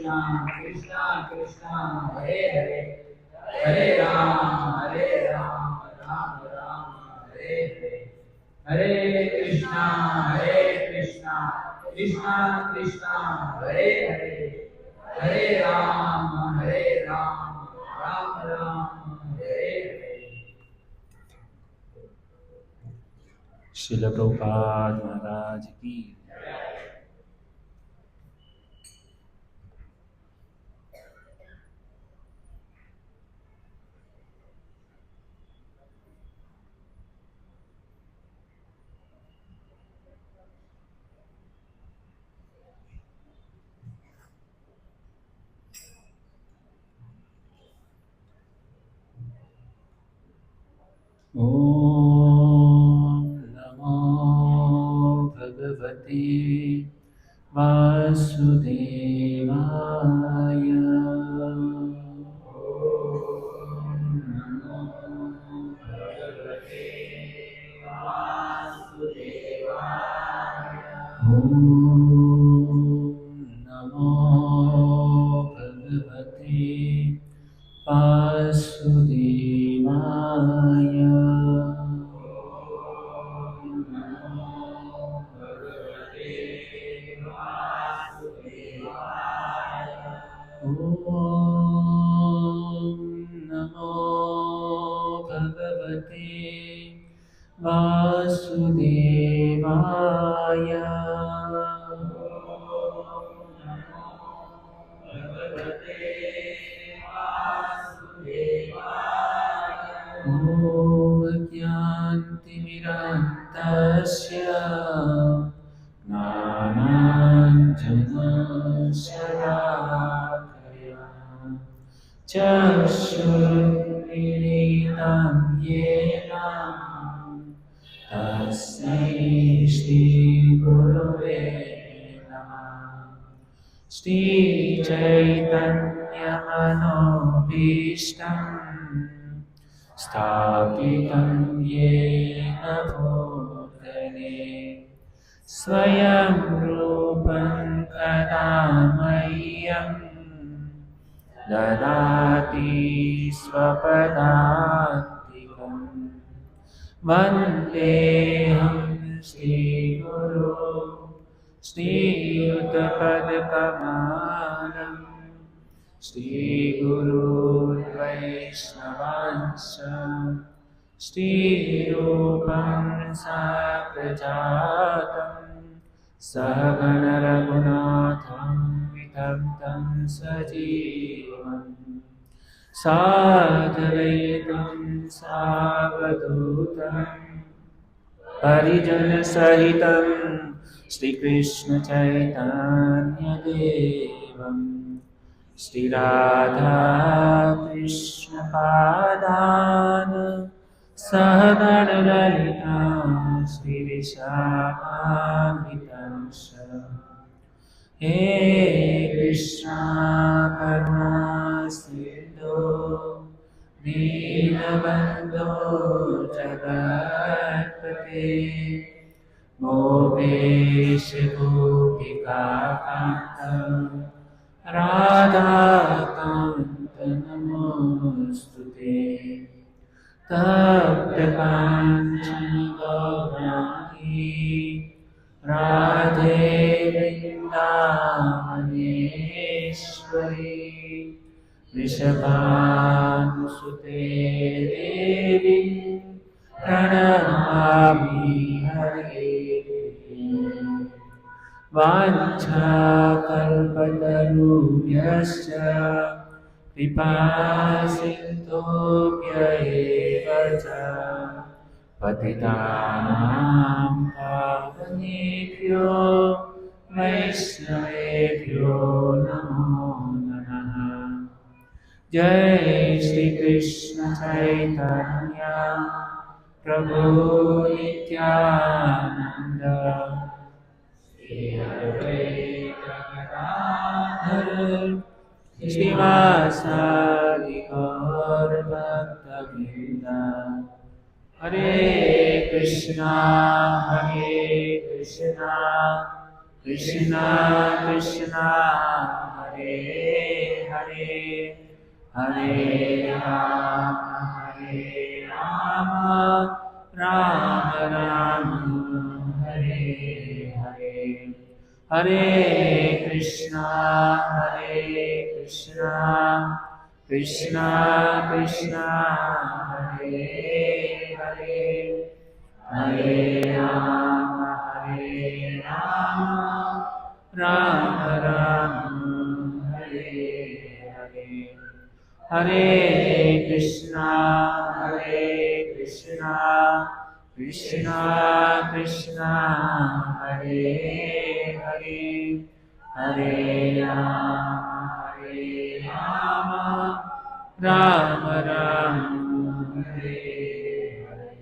कृष्णा कृष्णा हरे हरे, हरे राम राम राम हरे हरे, हरे कृष्णा कृष्णा कृष्णा हरे हरे, हरे राम राम राम हरे हरे। श्रील प्रभुपाद महाराज की। ओम नमो भगवते वासुदेवाय। ओम नमो भगवते वासुदेवाय। ओम नमो भगवते वासुदेवाय। ॐ ज्ञानतिमिरान्धस्य ज्ञानाञ्जनशलाकया चक्षुरुन्मीलितं येन तस्मै श्रीगुरवे नमः। श्रीचैतन्यमनोभीष्टं स्थापितं येन भूतले स्वयं रूपं कदा मह्यं ददाति स्वपदान्तिकम्। वन्देऽहं श्रीगुरो श्रीयुतपदकमलं श्रीगुरुर्वैष्णवांश श्रीरूपं साग्रजातं सहगणरघुनाथं वितं तं सजीवम् साद्वैतं सावधूतं परिजनसहितं श्रीकृष्णचैतन्यदेवं श्रीराधाकृष्णपादान् सहगणललिता श्रीविशाखान्वितांश। हे कृष्णा करुणा सिन्धो दीनबन्धो जगत्पते गोपेश गोपिकान्त राधाकान्त नमोऽस्तुते। तप्तकाञ्चन गौराङ्गी राधे वृन्दावनेश्वरी वृषभानुसुते देवी प्रणमामि हरे। वाञ्छाकल्पतरुभ्यश्च कृपासिन्धुभ्यैव च पतितानां पावनेभ्यो वैष्णवेभ्यो नमो नमः। जय श्री कृष्ण चैतन्य प्रभु नित्यानंद श्री अद्वैत गदाधर श्रीवासादि गौर भक्तवृंद। हरे Krishna Krishna Krishna Hare Hare Hare Rama Rama Rama Hare Hare Hare Krishna Krishna Krishna Hare Hare Hare Rama Rama Rama Hare Hare Hare Krishna Krishna Krishna Hare Hare Hare Rama Rama Rama Hare Hare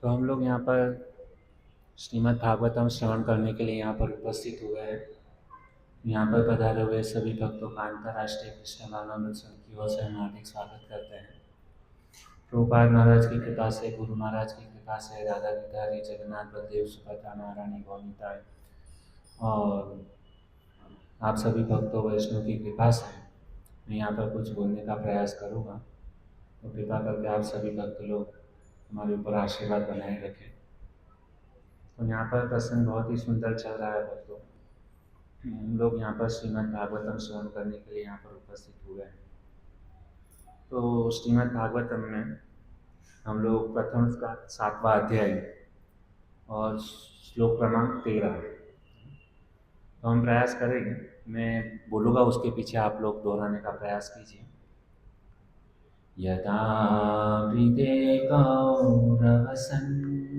तो हम लोग यहाँ पर श्रीमद् भागवतम श्रवण करने के लिए यहाँ पर उपस्थित हुए हैं। यहाँ पर पधारे हुए सभी भक्तों का अंतर्राष्ट्रीय कृष्ण भावनामृत संघ की ओर से हम हार्दिक स्वागत करते हैं। प्रभुपाद महाराज की कृपा से, गुरु महाराज की कृपा से, राधा गिरधारी, जगन्नाथ, बलदेव, सुभद्रा, महारानी, गौनीता और आप सभी भक्तों वैष्णव की कृपा से मैं यहाँ पर कुछ बोलने का प्रयास करूँगा। तो कृपा करके आप सभी भक्त लोग हमारे ऊपर आशीर्वाद बनाए रखें। तो यहाँ पर प्रसंग बहुत ही सुंदर चल रहा है भक्तों। हम लोग यहाँ पर श्रीमद् भागवतम श्रवण करने के लिए यहाँ पर उपस्थित हुए हैं। तो श्रीमद् भागवतम में हम लोग प्रथम का 7वां अध्याय और श्लोक क्रमांक 13 तो हम प्रयास करेंगे। मैं बोलूँगा, उसके पीछे आप लोग दोहराने का प्रयास कीजिए। यदा वृदे कौरव संजयानाम्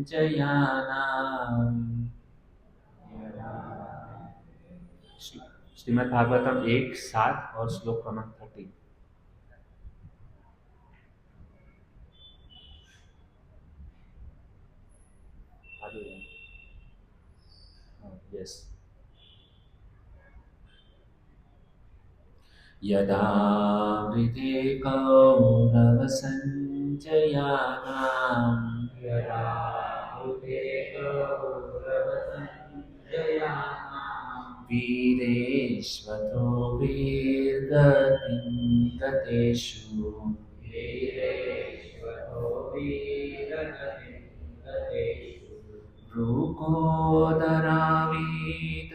श्रीमद् भागवतम 1:7 और श्लोक क्रमांक 30। यस। यदा वृदे कौरव संजयानाम् वीरेष्वतो वीर्गतिं गतेषु भ्रूकोदरावीत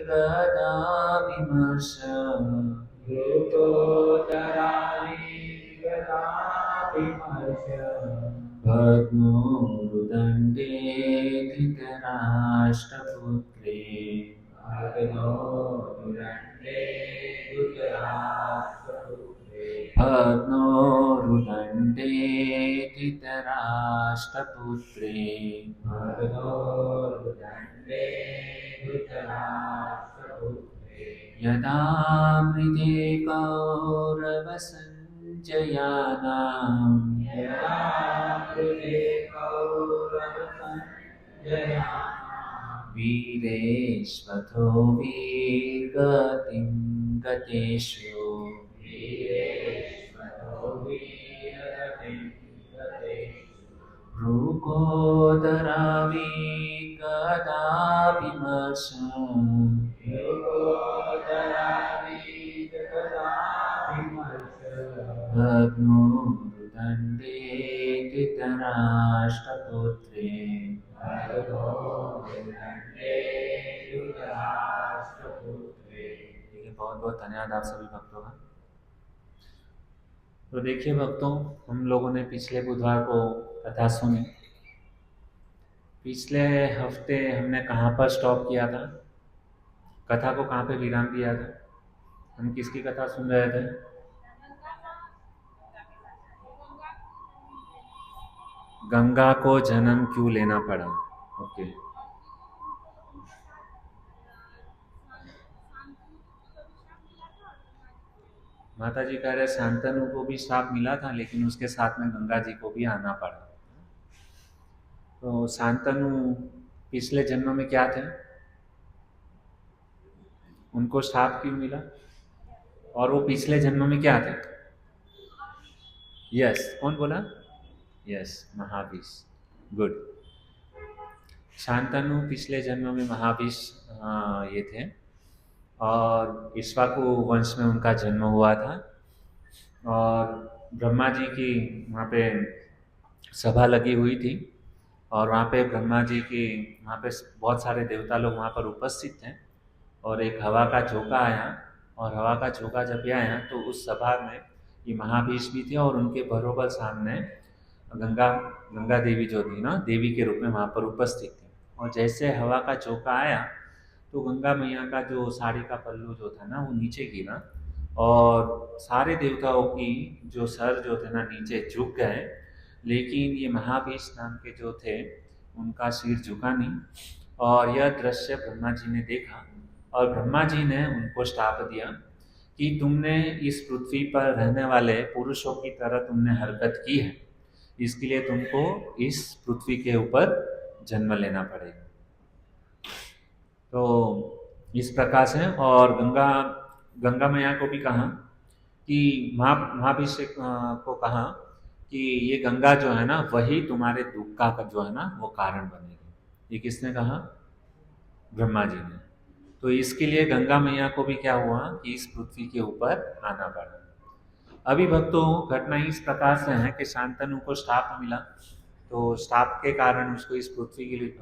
गदाभिमर्श भग्नोरुदण्डे धृतराष्ट्रपुत्रे भग्नोरुदण्डे धृतराष्ट्रपुत्रे यदा मृदे कौरवसञ्जयानाम् वीरेष्वतो वीर्गतिं गतेषु भ्रूकोदरावीगदाभिमर्श भग्नोरुदण्डे धृतराष्ट्रपुत्रे बहुत बहुत धन्यवाद आप सभी भक्तों का। तो देखिए भक्तों, हम लोगों ने पिछले बुधवार को कथा सुनी। पिछले हफ्ते हमने कहाँ पर स्टॉप किया था? कथा को कहाँ पे विराम दिया था? हम किसकी कथा सुन रहे थे? गंगा को जन्म क्यों लेना पड़ा। ओके। माता जी कह रहे शांतनु को भी श्राप मिला था, लेकिन उसके साथ में गंगा जी को भी आना पड़ा। तो शांतनु पिछले जन्म में क्या थे? उनको श्राप क्यों मिला? और वो पिछले जन्म में क्या थे? यस, कौन बोला? यस, महाविष। गुड। शांतनु पिछले जन्म में महाविष ये थे, और इक्ष्वाकु वंश में उनका जन्म हुआ था। और ब्रह्मा जी की वहाँ पे सभा लगी हुई थी, और वहाँ पे ब्रह्मा जी की वहाँ पे बहुत सारे देवता लोग वहाँ पर उपस्थित थे। और एक हवा का झोंका आया, और हवा का झोंका जब ये आया तो उस सभा में ये महाभीष भी थे, और उनके बरोबर सामने गंगा देवी जो थी ना, देवी के रूप में वहाँ पर उपस्थित थी। और जैसे हवा का झोंका आया तो गंगा मैया का जो साड़ी का पल्लू जो था ना, वो नीचे गिरा, और सारे देवताओं की जो सर जो थे ना नीचे झुक गए, लेकिन ये महाभीष नाम के जो थे उनका सिर झुका नहीं। और यह दृश्य ब्रह्मा जी ने देखा, और ब्रह्मा जी ने उनको श्राप दिया कि तुमने इस पृथ्वी पर रहने वाले पुरुषों की तरह तुमने हरकत की है, इसके लिए तुमको इस पृथ्वी के ऊपर जन्म लेना पड़ेगा। तो इस प्रकार से, और गंगा मैया को भी कहा कि महाभिषेक को कहा कि ये गंगा जो है ना, वही तुम्हारे दुख का जो है ना वो कारण बनेगी। ये किसने कहा? ब्रह्मा जी ने। तो इसके लिए गंगा मैया को भी क्या हुआ कि इस पृथ्वी के ऊपर आना पड़ा। अभी भक्तों, घटना इस प्रकार से है कि शांतनु को श्राप मिला, तो श्राप के कारण उसको इस पृथ्वी के लिए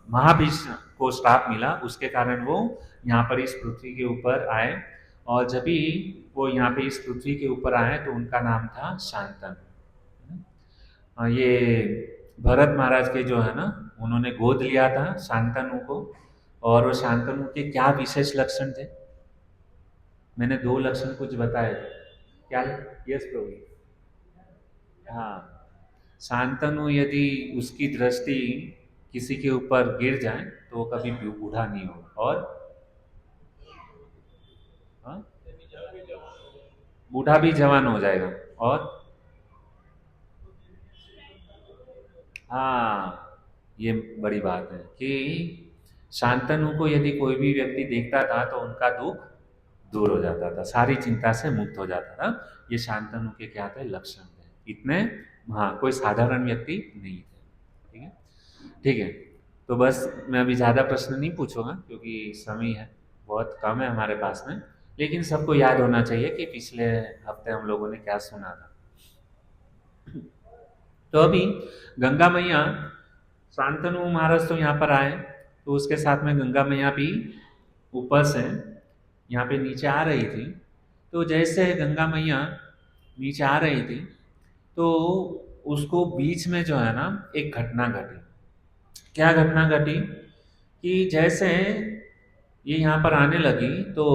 महाभीष को श्राप मिला, उसके कारण वो यहाँ पर इस पृथ्वी के ऊपर आए। और जब भी वो यहाँ पे इस पृथ्वी के ऊपर आए तो उनका नाम था शांतनु। ये भरत महाराज के जो है ना, उन्होंने गोद लिया था शांतनु को। और वो शांतनु के क्या विशेष लक्षण थे? मैंने 2 लक्षण कुछ बताए थे। क्या? यस प्रभु। हाँ, शांतनु यदि उसकी दृष्टि किसी के ऊपर गिर जाए तो वो कभी बूढ़ा नहीं होगा, और बूढ़ा भी जवान हो जाएगा। और हाँ, ये बड़ी बात है कि शांतनु को यदि कोई भी व्यक्ति देखता था तो उनका दुख दूर हो जाता था, सारी चिंता से मुक्त हो जाता था। ये शांतनु के क्या थे? लक्षण थे। इतने हाँ, कोई साधारण व्यक्ति नहीं थे। ठीक है, ठीक है। तो बस मैं अभी ज़्यादा प्रश्न नहीं पूछूंगा, क्योंकि समय है बहुत कम है हमारे पास में। लेकिन सबको याद होना चाहिए कि पिछले हफ्ते हम लोगों ने क्या सुना था। तो अभी गंगा मैया, शांतनु महाराज तो यहाँ पर आए, तो उसके साथ में गंगा मैया भी ऊपर से यहाँ पे नीचे आ रही थी। तो जैसे गंगा मैया नीचे आ रही थी तो उसको बीच में जो है ना एक घटना घटी। क्या घटना घटी? कि जैसे ये यहाँ पर आने लगी तो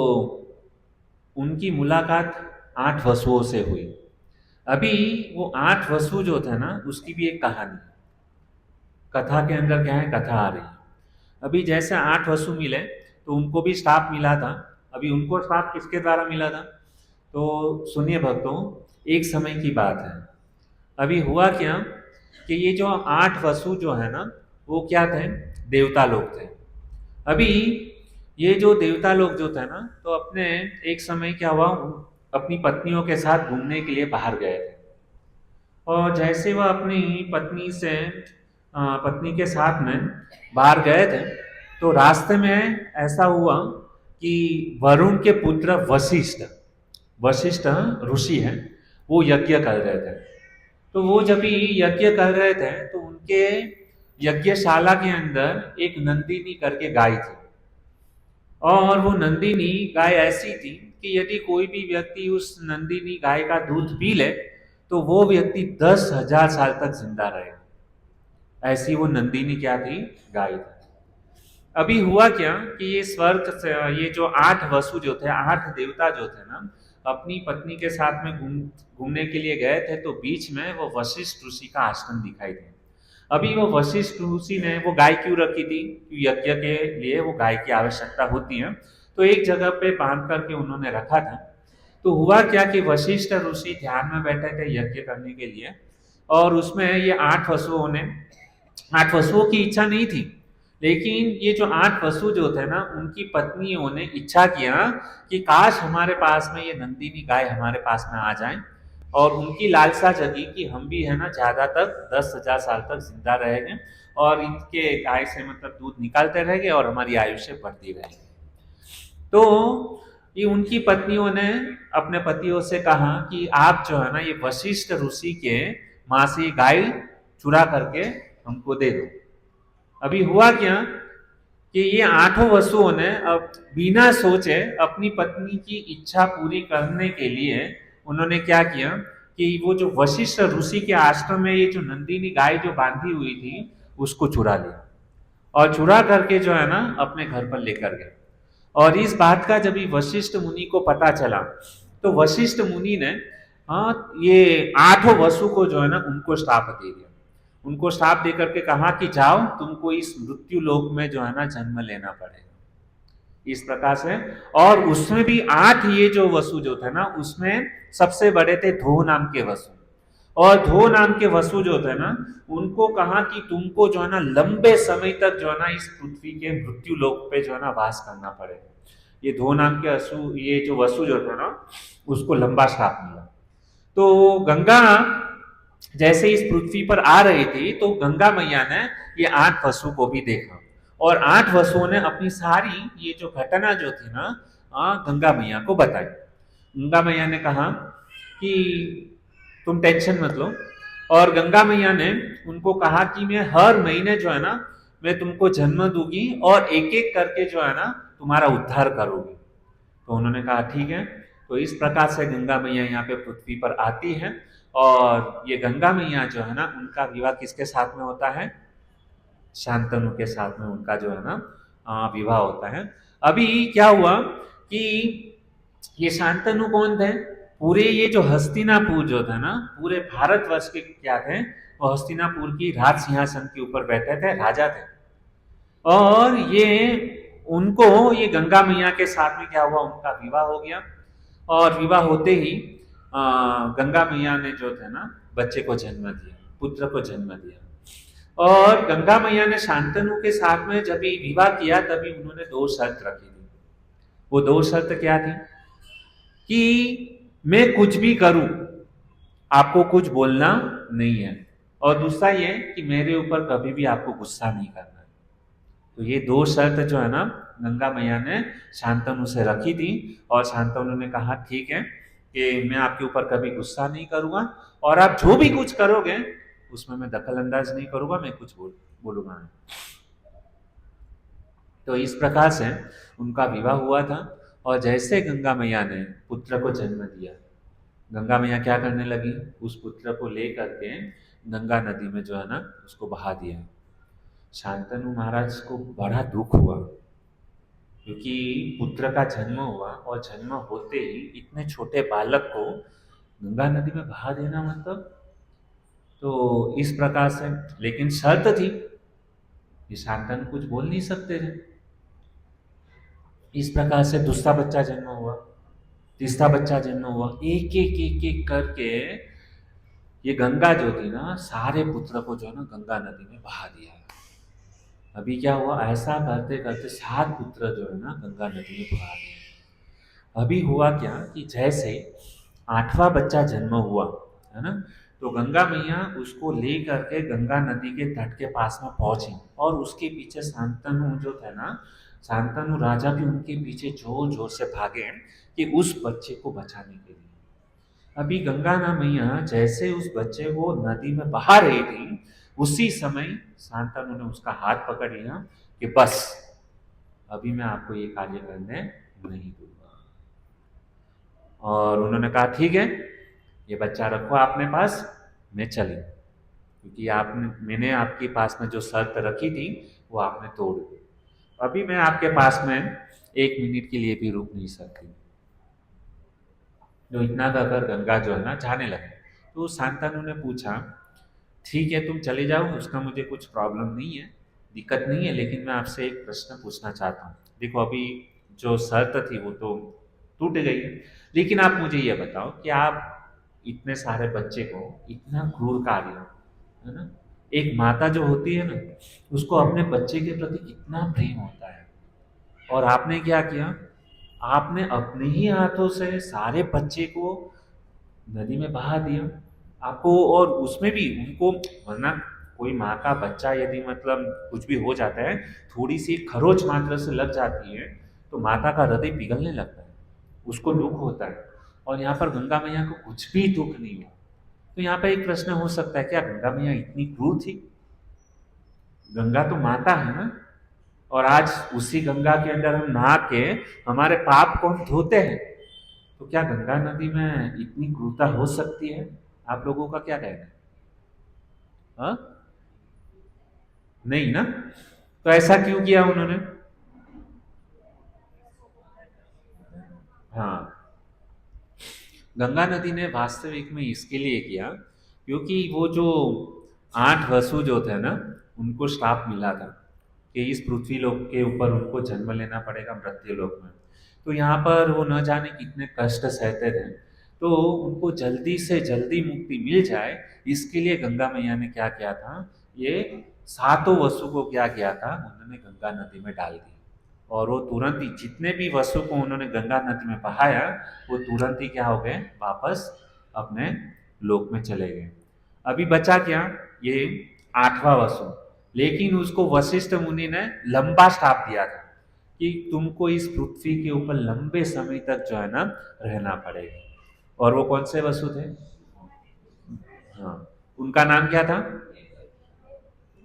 उनकी मुलाकात 8 वसुओं से हुई। अभी वो 8 वसु जो थे ना, उसकी भी एक कहानी, कथा के अंदर क्या है, कथा आ रही है। अभी जैसे 8 वसु मिले तो उनको भी श्राप मिला था। अभी उनको श्राप किसके द्वारा मिला था? तो सुनिए भक्तों, एक समय की बात है। अभी हुआ क्या कि ये जो 8 वसु जो है ना, वो क्या थे? देवता लोग थे। अभी ये जो देवता लोग जो थे ना, तो अपने एक समय क्या हुआ, अपनी पत्नियों के साथ घूमने के लिए बाहर गए थे। और जैसे वह अपनी पत्नी के साथ में बाहर गए थे, तो रास्ते में ऐसा हुआ कि वरुण के पुत्र वशिष्ठ ऋषि हैं, वो यज्ञ कर रहे थे। तो वो जब भी यज्ञ कर रहे थे तो उनके यज्ञशाला के अंदर एक नंदिनी करके गाय थी। और वो नंदिनी गाय ऐसी थी कि यदि कोई भी व्यक्ति उस नंदिनी गाय का दूध पी ले तो वो व्यक्ति 10,000 साल तक जिंदा रहेगा। ऐसी वो नंदिनी क्या थी? गाय थी। अभी हुआ क्या कि ये स्वर्ग से ये जो 8 वसु जो थे, 8 देवता जो थे ना, अपनी पत्नी के साथ में घूमने के लिए गए थे, तो बीच में वो वशिष्ठ ऋषि का आश्रम दिखाई दिया। अभी वो वशिष्ठ ऋषि ने वो गाय क्यों रखी थी? यज्ञ के लिए वो गाय की आवश्यकता होती है, तो एक जगह पे बांध करके उन्होंने रखा था। तो हुआ क्या कि वशिष्ठ ऋषि ध्यान में बैठे थे यज्ञ करने के लिए, और उसमें ये 8 वसुओं की इच्छा नहीं थी, लेकिन ये जो 8 वसु जो थे ना, उनकी पत्नियों ने इच्छा किया कि काश हमारे पास में ये नंदिनी गाय हमारे पास में आ जाए, और उनकी लालसा जगी कि हम भी है ना ज्यादा तक 10,000 साल तक जिंदा रहेंगे और इनके गाय से मतलब दूध निकालते रहेंगे और हमारी आयुष्य बढ़ती रहेगी। तो ये उनकी पत्नियों ने अपने पतियों से कहा कि आप जो है ना ये वशिष्ठ ऋषि के मां से गाय चुरा करके हमको दे दो। अभी हुआ क्या कि ये 8 वसुओं ने अब बिना सोचे अपनी पत्नी की इच्छा पूरी करने के लिए उन्होंने क्या किया कि वो जो वशिष्ठ ऋषि के आश्रम में ये जो नंदिनी गाय जो बांधी हुई थी उसको चुरा लिया, और चुरा करके जो है ना अपने घर पर लेकर गए। और इस बात का जब वशिष्ठ मुनि को पता चला तो वशिष्ठ मुनि ने ये 8 वसु को जो है ना उनको श्राप दे दिया। उनको श्राप दे करके कहा कि जाओ, तुमको इस मृत्यु लोक में जो है ना जन्म लेना पड़ेगा, इस प्रकार से। और उसमें भी 8 ये जो वसु जो थे ना, उसमें सबसे बड़े थे धो नाम के वसु। और धो नाम के वसु जो थे ना, उनको कहा कि तुमको जो है ना लंबे समय तक जो है ना इस पृथ्वी के मृत्यु लोक पे जो है ना वास करना पड़ेगा। ये धो नाम के ये जो वसु जो थे ना, उसको लंबा श्राप मिला। तो गंगा जैसे इस पृथ्वी पर आ रही थी तो गंगा मैया ने ये 8 वसु को भी देखा, और 8 वसुओं ने अपनी सारी ये जो घटना जो थी ना गंगा मैया को बताई। गंगा मैया ने कहा कि तुम टेंशन मत लो, और गंगा मैया ने उनको कहा कि मैं हर महीने जो है ना मैं तुमको जन्म दूंगी और एक एक करके जो है ना तुम्हारा उद्धार करूंगी। तो उन्होंने कहा ठीक है। तो इस प्रकार से गंगा मैया यहाँ पे पृथ्वी पर आती है, और ये गंगा मैया जो है ना उनका विवाह किसके साथ में होता है? शांतनु के साथ में उनका जो है ना विवाह होता है। अभी क्या हुआ कि ये शांतनु कौन थे? पूरे ये जो हस्तिनापुर जो था ना, पूरे भारतवर्ष के क्या थे? वो हस्तिनापुर की राज सिंहासन के ऊपर बैठे थे, राजा थे। और ये उनको ये गंगा मैया के साथ में क्या हुआ, उनका विवाह हो गया। और विवाह होते ही गंगा मैया ने जो थे ना बच्चे को जन्म दिया, पुत्र को जन्म दिया। और गंगा मैया ने शांतनु के साथ में जब विवाह किया तभी उन्होंने 2 शर्त रखी थी। वो 2 शर्त क्या थी? कि मैं कुछ भी करूं, आपको कुछ बोलना नहीं है, और दूसरा ये कि मेरे ऊपर कभी भी आपको गुस्सा नहीं करना है। तो ये 2 शर्त जो है ना गंगा मैया ने शांतनु से रखी थी, और शांतनु ने कहा ठीक है कि मैं आपके ऊपर कभी गुस्सा नहीं करूंगा, और आप जो भी कुछ करोगे उसमें मैं दखल अंदाज नहीं करूंगा, मैं कुछ बोलूंगा नहीं। तो इस प्रकार से उनका विवाह हुआ था। और जैसे गंगा मैया ने पुत्र को जन्म दिया, गंगा मैया क्या करने लगी? उस पुत्र को ले करके गंगा नदी में जो है ना उसको बहा दिया। शांतनु महाराज को बड़ा दुख हुआ, क्योंकि पुत्र का जन्म हुआ और जन्म होते ही इतने छोटे बालक को गंगा नदी में बहा देना, मतलब तो इस प्रकार से। लेकिन शर्त थी, ये शांतनु कुछ बोल नहीं सकते थे। इस प्रकार से दूसरा बच्चा जन्म हुआ, तीसरा बच्चा जन्म हुआ, एक एक करके ये गंगा जो थी ना सारे पुत्र को जो है ना गंगा नदी में बहा दिया। अभी क्या हुआ, ऐसा करते करते 7 पुत्र जो है ना गंगा नदी में बहा दिए। अभी हुआ क्या कि जैसे 8वां बच्चा जन्म हुआ है ना, तो गंगा मैया उसको ले करके गंगा नदी के तट के पास में पहुंची, और उसके पीछे शांतनु जो थे ना, शांतनु राजा भी उनके पीछे जोर जोर से भागे कि उस बच्चे को बचाने के लिए। अभी गंगा ना मैया जैसे उस बच्चे को नदी में बहा रही थी, उसी समय शांतनु ने उसका हाथ पकड़ लिया कि बस अभी मैं आपको ये कार्य करने नहीं दूंगा। और उन्होंने कहा ठीक है, ये बच्चा रखो अपने पास, मैं चली, क्योंकि मैंने आपके पास में जो शर्त रखी थी वो आपने तोड़ दी। अभी मैं आपके पास में 1 मिनट के लिए भी रुक नहीं सकती। जो इतना कहकर गंगा जो है ना जाने लगे। तो शांतनु ने पूछा, ठीक है तुम चले जाओ, उसका मुझे कुछ प्रॉब्लम नहीं है, दिक्कत नहीं है, लेकिन मैं आपसे एक प्रश्न पूछना चाहता हूँ। देखो अभी जो शर्त थी वो तो टूट गई, लेकिन आप मुझे ये बताओ कि आप इतने सारे बच्चे को इतना क्रूर कार्य, है ना, एक माता जो होती है ना उसको अपने बच्चे के प्रति कितना प्रेम होता है, और आपने क्या किया, आपने अपने ही हाथों से सारे बच्चे को नदी में बहा दिया। आपको, और उसमें भी उनको, वरना कोई माँ का बच्चा यदि मतलब कुछ भी हो जाता है, थोड़ी सी खरोच मात्र से लग जाती है तो माता का हृदय पिघलने लगता है, उसको दुख होता है। और यहाँ पर गंगा मैया को कुछ भी दुख नहीं हुआ। तो यहाँ पर एक प्रश्न हो सकता है, क्या गंगा मैया इतनी क्रूर थी? गंगा तो माता है ना, और आज उसी गंगा के अंदर हम नहा के हमारे पाप को हम धोते हैं, तो क्या गंगा नदी में इतनी क्रूरता हो सकती है? आप लोगों का क्या कहना है? हाँ? नहीं ना? तो ऐसा क्यों किया उन्होंने? हाँ, गंगा नदी ने वास्तविक में इसके लिए किया क्योंकि वो जो 8 वसु जो थे ना, उनको श्राप मिला था कि इस पृथ्वी लोक के ऊपर उनको जन्म लेना पड़ेगा मृत्यु लोक में। तो यहाँ पर वो न जाने कितने कष्ट सहते थे, तो उनको जल्दी से जल्दी मुक्ति मिल जाए, इसके लिए गंगा मैया ने क्या किया था, ये 7 वसु को क्या किया था, उन्होंने गंगा नदी में डाल दिया। और वो तुरंत ही जितने भी वसु को उन्होंने गंगा नदी में बहाया, वो तुरंत ही क्या हो गए, वापस अपने लोक में चले गए। अभी बचा क्या, ये 8वां वसु, लेकिन उसको वशिष्ठ मुनि ने लंबा श्राप दिया था कि तुमको इस पृथ्वी के ऊपर लंबे समय तक जो है ना रहना पड़ेगा। और वो कौन से वसु थे? हाँ, उनका नाम क्या था?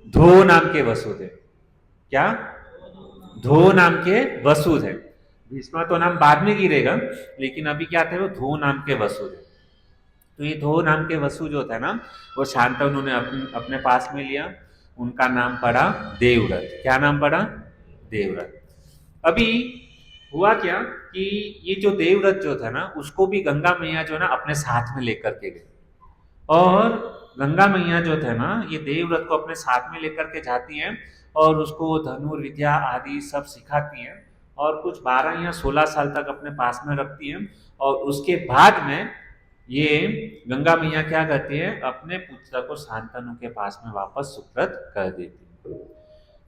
ध्रुव नाम के वसु थे। क्या? ध्रुव नाम के वसु थे। भीष्मा तो नाम बाद में गिरेगा, लेकिन अभी क्या थे, वो ध्रुव नाम के वसु थे। तो ये ध्रुव नाम के वसु जो थे ना, वो शांतनु ने अपने पास में लिया। उनका नाम पड़ा देवव्रत। क्या नाम पड़ा? देवव्रत। अभी हुआ क्या कि ये जो देवव्रत जो था ना, उसको भी गंगा मैया जो है ना अपने साथ में लेकर के गई। और गंगा मैया जो थे ना, ये देवव्रत को अपने साथ में लेकर के जाती हैं और उसको धनुर्विद्या आदि सब सिखाती हैं, और कुछ 12 या 16 साल तक अपने पास में रखती हैं। और उसके बाद में ये गंगा मैया क्या करती है, अपने पुत्र को शांतनु के पास में वापस सुप्रत कर देती है।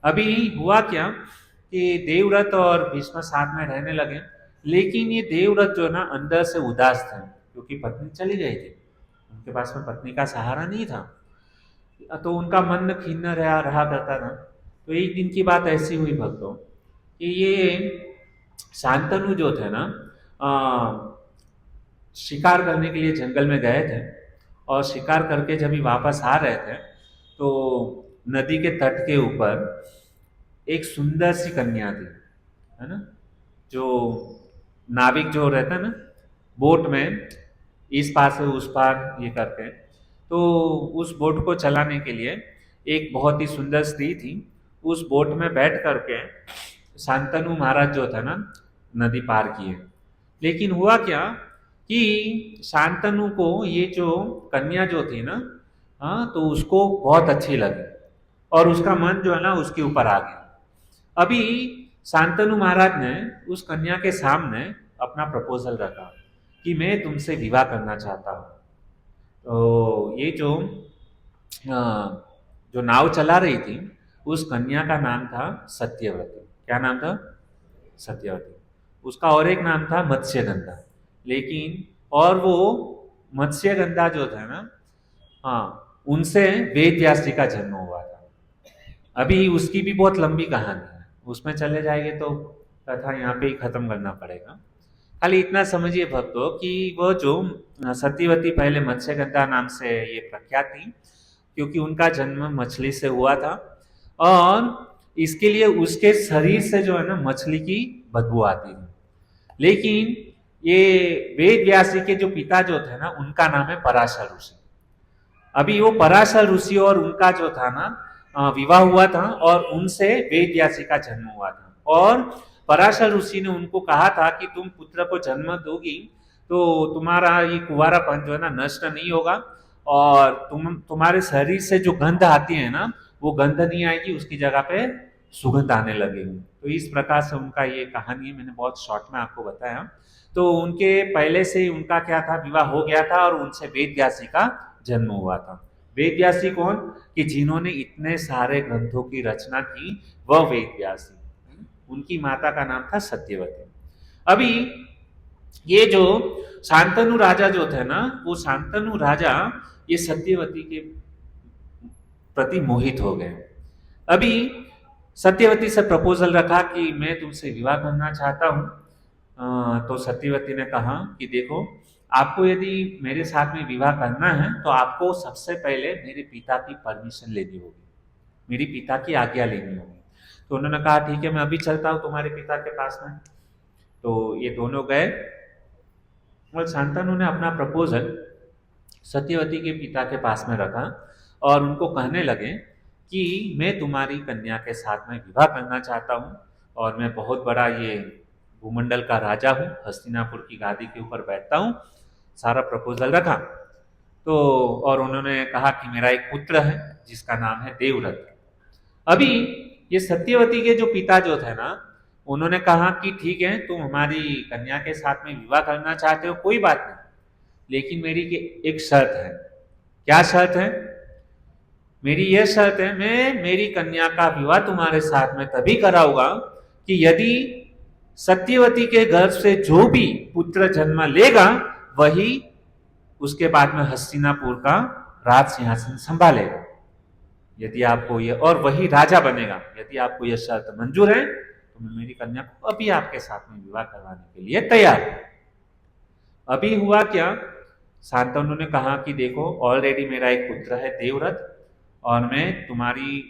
अभी हुआ क्या कि देवव्रत और भीष्म साथ में रहने लगे, लेकिन ये देवव्रत जो ना अंदर से उदास थे, क्योंकि पत्नी चली गई थी, उनके पास में पत्नी का सहारा नहीं था, तो उनका मन खिन्न रहा करता था। तो एक दिन की बात ऐसी हुई भक्तों कि ये शांतनु जो थे ना, शिकार करने के लिए जंगल में गए थे, और शिकार करके जब ही वापस आ रहे थे तो नदी के तट के ऊपर एक सुंदर सी कन्या थी, है ना, जो नाविक जो रहता है ना बोट में, इस पार से उस पार ये करते हैं, तो उस बोट को चलाने के लिए एक बहुत ही सुंदर स्त्री थी। उस बोट में बैठ करके शांतनु महाराज जो था ना नदी पार किए। लेकिन हुआ क्या कि शांतनु को ये जो कन्या जो थी ना, हाँ, तो उसको बहुत अच्छी लगी और उसका मन जो है ना उसके ऊपर आ गया। अभी शांतनु महाराज ने उस कन्या के सामने अपना प्रपोजल रखा कि मैं तुमसे विवाह करना चाहता हूँ। तो ये जो नाव चला रही थी, उस कन्या का नाम था सत्यवती। क्या नाम था? सत्यवती। उसका और एक नाम था मत्स्यगंधा। लेकिन और वो मत्स्यगंधा जो था ना, हाँ, उनसे वेद व्यास जी का जन्म हुआ था। अभी उसकी भी बहुत लंबी कहानी है, उसमें चले जाएंगे तो कथा यहाँ पे ही खत्म करना पड़ेगा। खाली इतना समझिए भक्तों कि वो जो सत्यवती पहले मत्स्यगंधा नाम से ये प्रख्यात थी, क्योंकि उनका जन्म मछली से हुआ था। और इसके लिए उसके शरीर से जो है ना मछली की बदबू आती थी। लेकिन ये वेद व्यासी के जो पिता जो थे ना, उनका नाम है पराशर ऋषि। अभी वो पराशर ऋषि और उनका जो था ना विवाह हुआ था, और उनसे वेद व्यासी का जन्म हुआ था। और पराशर ऋषि ने उनको कहा था कि तुम पुत्र को जन्म दोगी तो तुम्हारा ये कुंवारापन जो है ना नष्ट नहीं होगा, और तुम्हारे शरीर से जो गंध आती है ना, वो गंध नहीं आएगी, उसकी जगह पे सुगंध आने लगेगी। तो इस प्रकार से उनका ये कहानी है, मैंने बहुत शॉर्ट में आपको बताया। तो उनके पहले से ही उनका क्या था, विवाह हो गया था, और उनसे वेद व्यासी का जन्म हुआ था। वेद व्यासी कौन, कि जिन्होंने इतने सारे ग्रंथों की रचना की, वह वेद व्यासी। उनकी माता का नाम था सत्यवती। अभी ये जो शांतनु राजा जो थे ना, वो शांतनु राजा ये सत्यवती के प्रति मोहित हो गए। अभी सत्यवती से प्रपोजल रखा कि मैं तुमसे विवाह करना चाहता हूं। तो सत्यवती ने कहा कि देखो, आपको यदि मेरे साथ में विवाह करना है तो आपको सबसे पहले मेरे पिता की परमिशन लेनी होगी, मेरी पिता की आज्ञा लेनी होगी। तो उन्होंने कहा ठीक है, मैं अभी चलता हूँ तुम्हारे पिता के पास में। तो ये दोनों गए और शांतनु ने अपना प्रपोजल सत्यवती के पिता के पास में रखा और उनको कहने लगे कि मैं तुम्हारी कन्या के साथ में विवाह करना चाहता हूँ, और मैं बहुत बड़ा ये भूमंडल का राजा हूँ, हस्तिनापुर की गादी के ऊपर बैठता हूँ। सारा प्रपोजल रखा। तो और उन्होंने कहा कि मेरा एक पुत्र है जिसका नाम है देवव्रत। अभी ये सत्यवती के जो पिता जो थे ना, उन्होंने कहा कि ठीक है, तुम हमारी कन्या के साथ में विवाह करना चाहते हो, कोई बात नहीं, लेकिन मेरी एक शर्त है। क्या शर्त है? मेरी यह शर्त है, मैं मेरी कन्या का विवाह तुम्हारे साथ में तभी कराऊंगा कि यदि सत्यवती के गर्भ से जो भी पुत्र जन्म लेगा, वही उसके बाद में हस्तिनापुर का राज सिंहासन संभालेगा। यदि आपको यह, और वही राजा बनेगा। यदि आपको यह शर्त मंजूर है तो मैं मेरी कन्या को अभी आपके साथ में विवाह करवाने के लिए तैयार हूं। अभी हुआ क्या, शांतनु ने कहा कि देखो, ऑलरेडी मेरा एक पुत्र है देवव्रत, और मैं तुम्हारी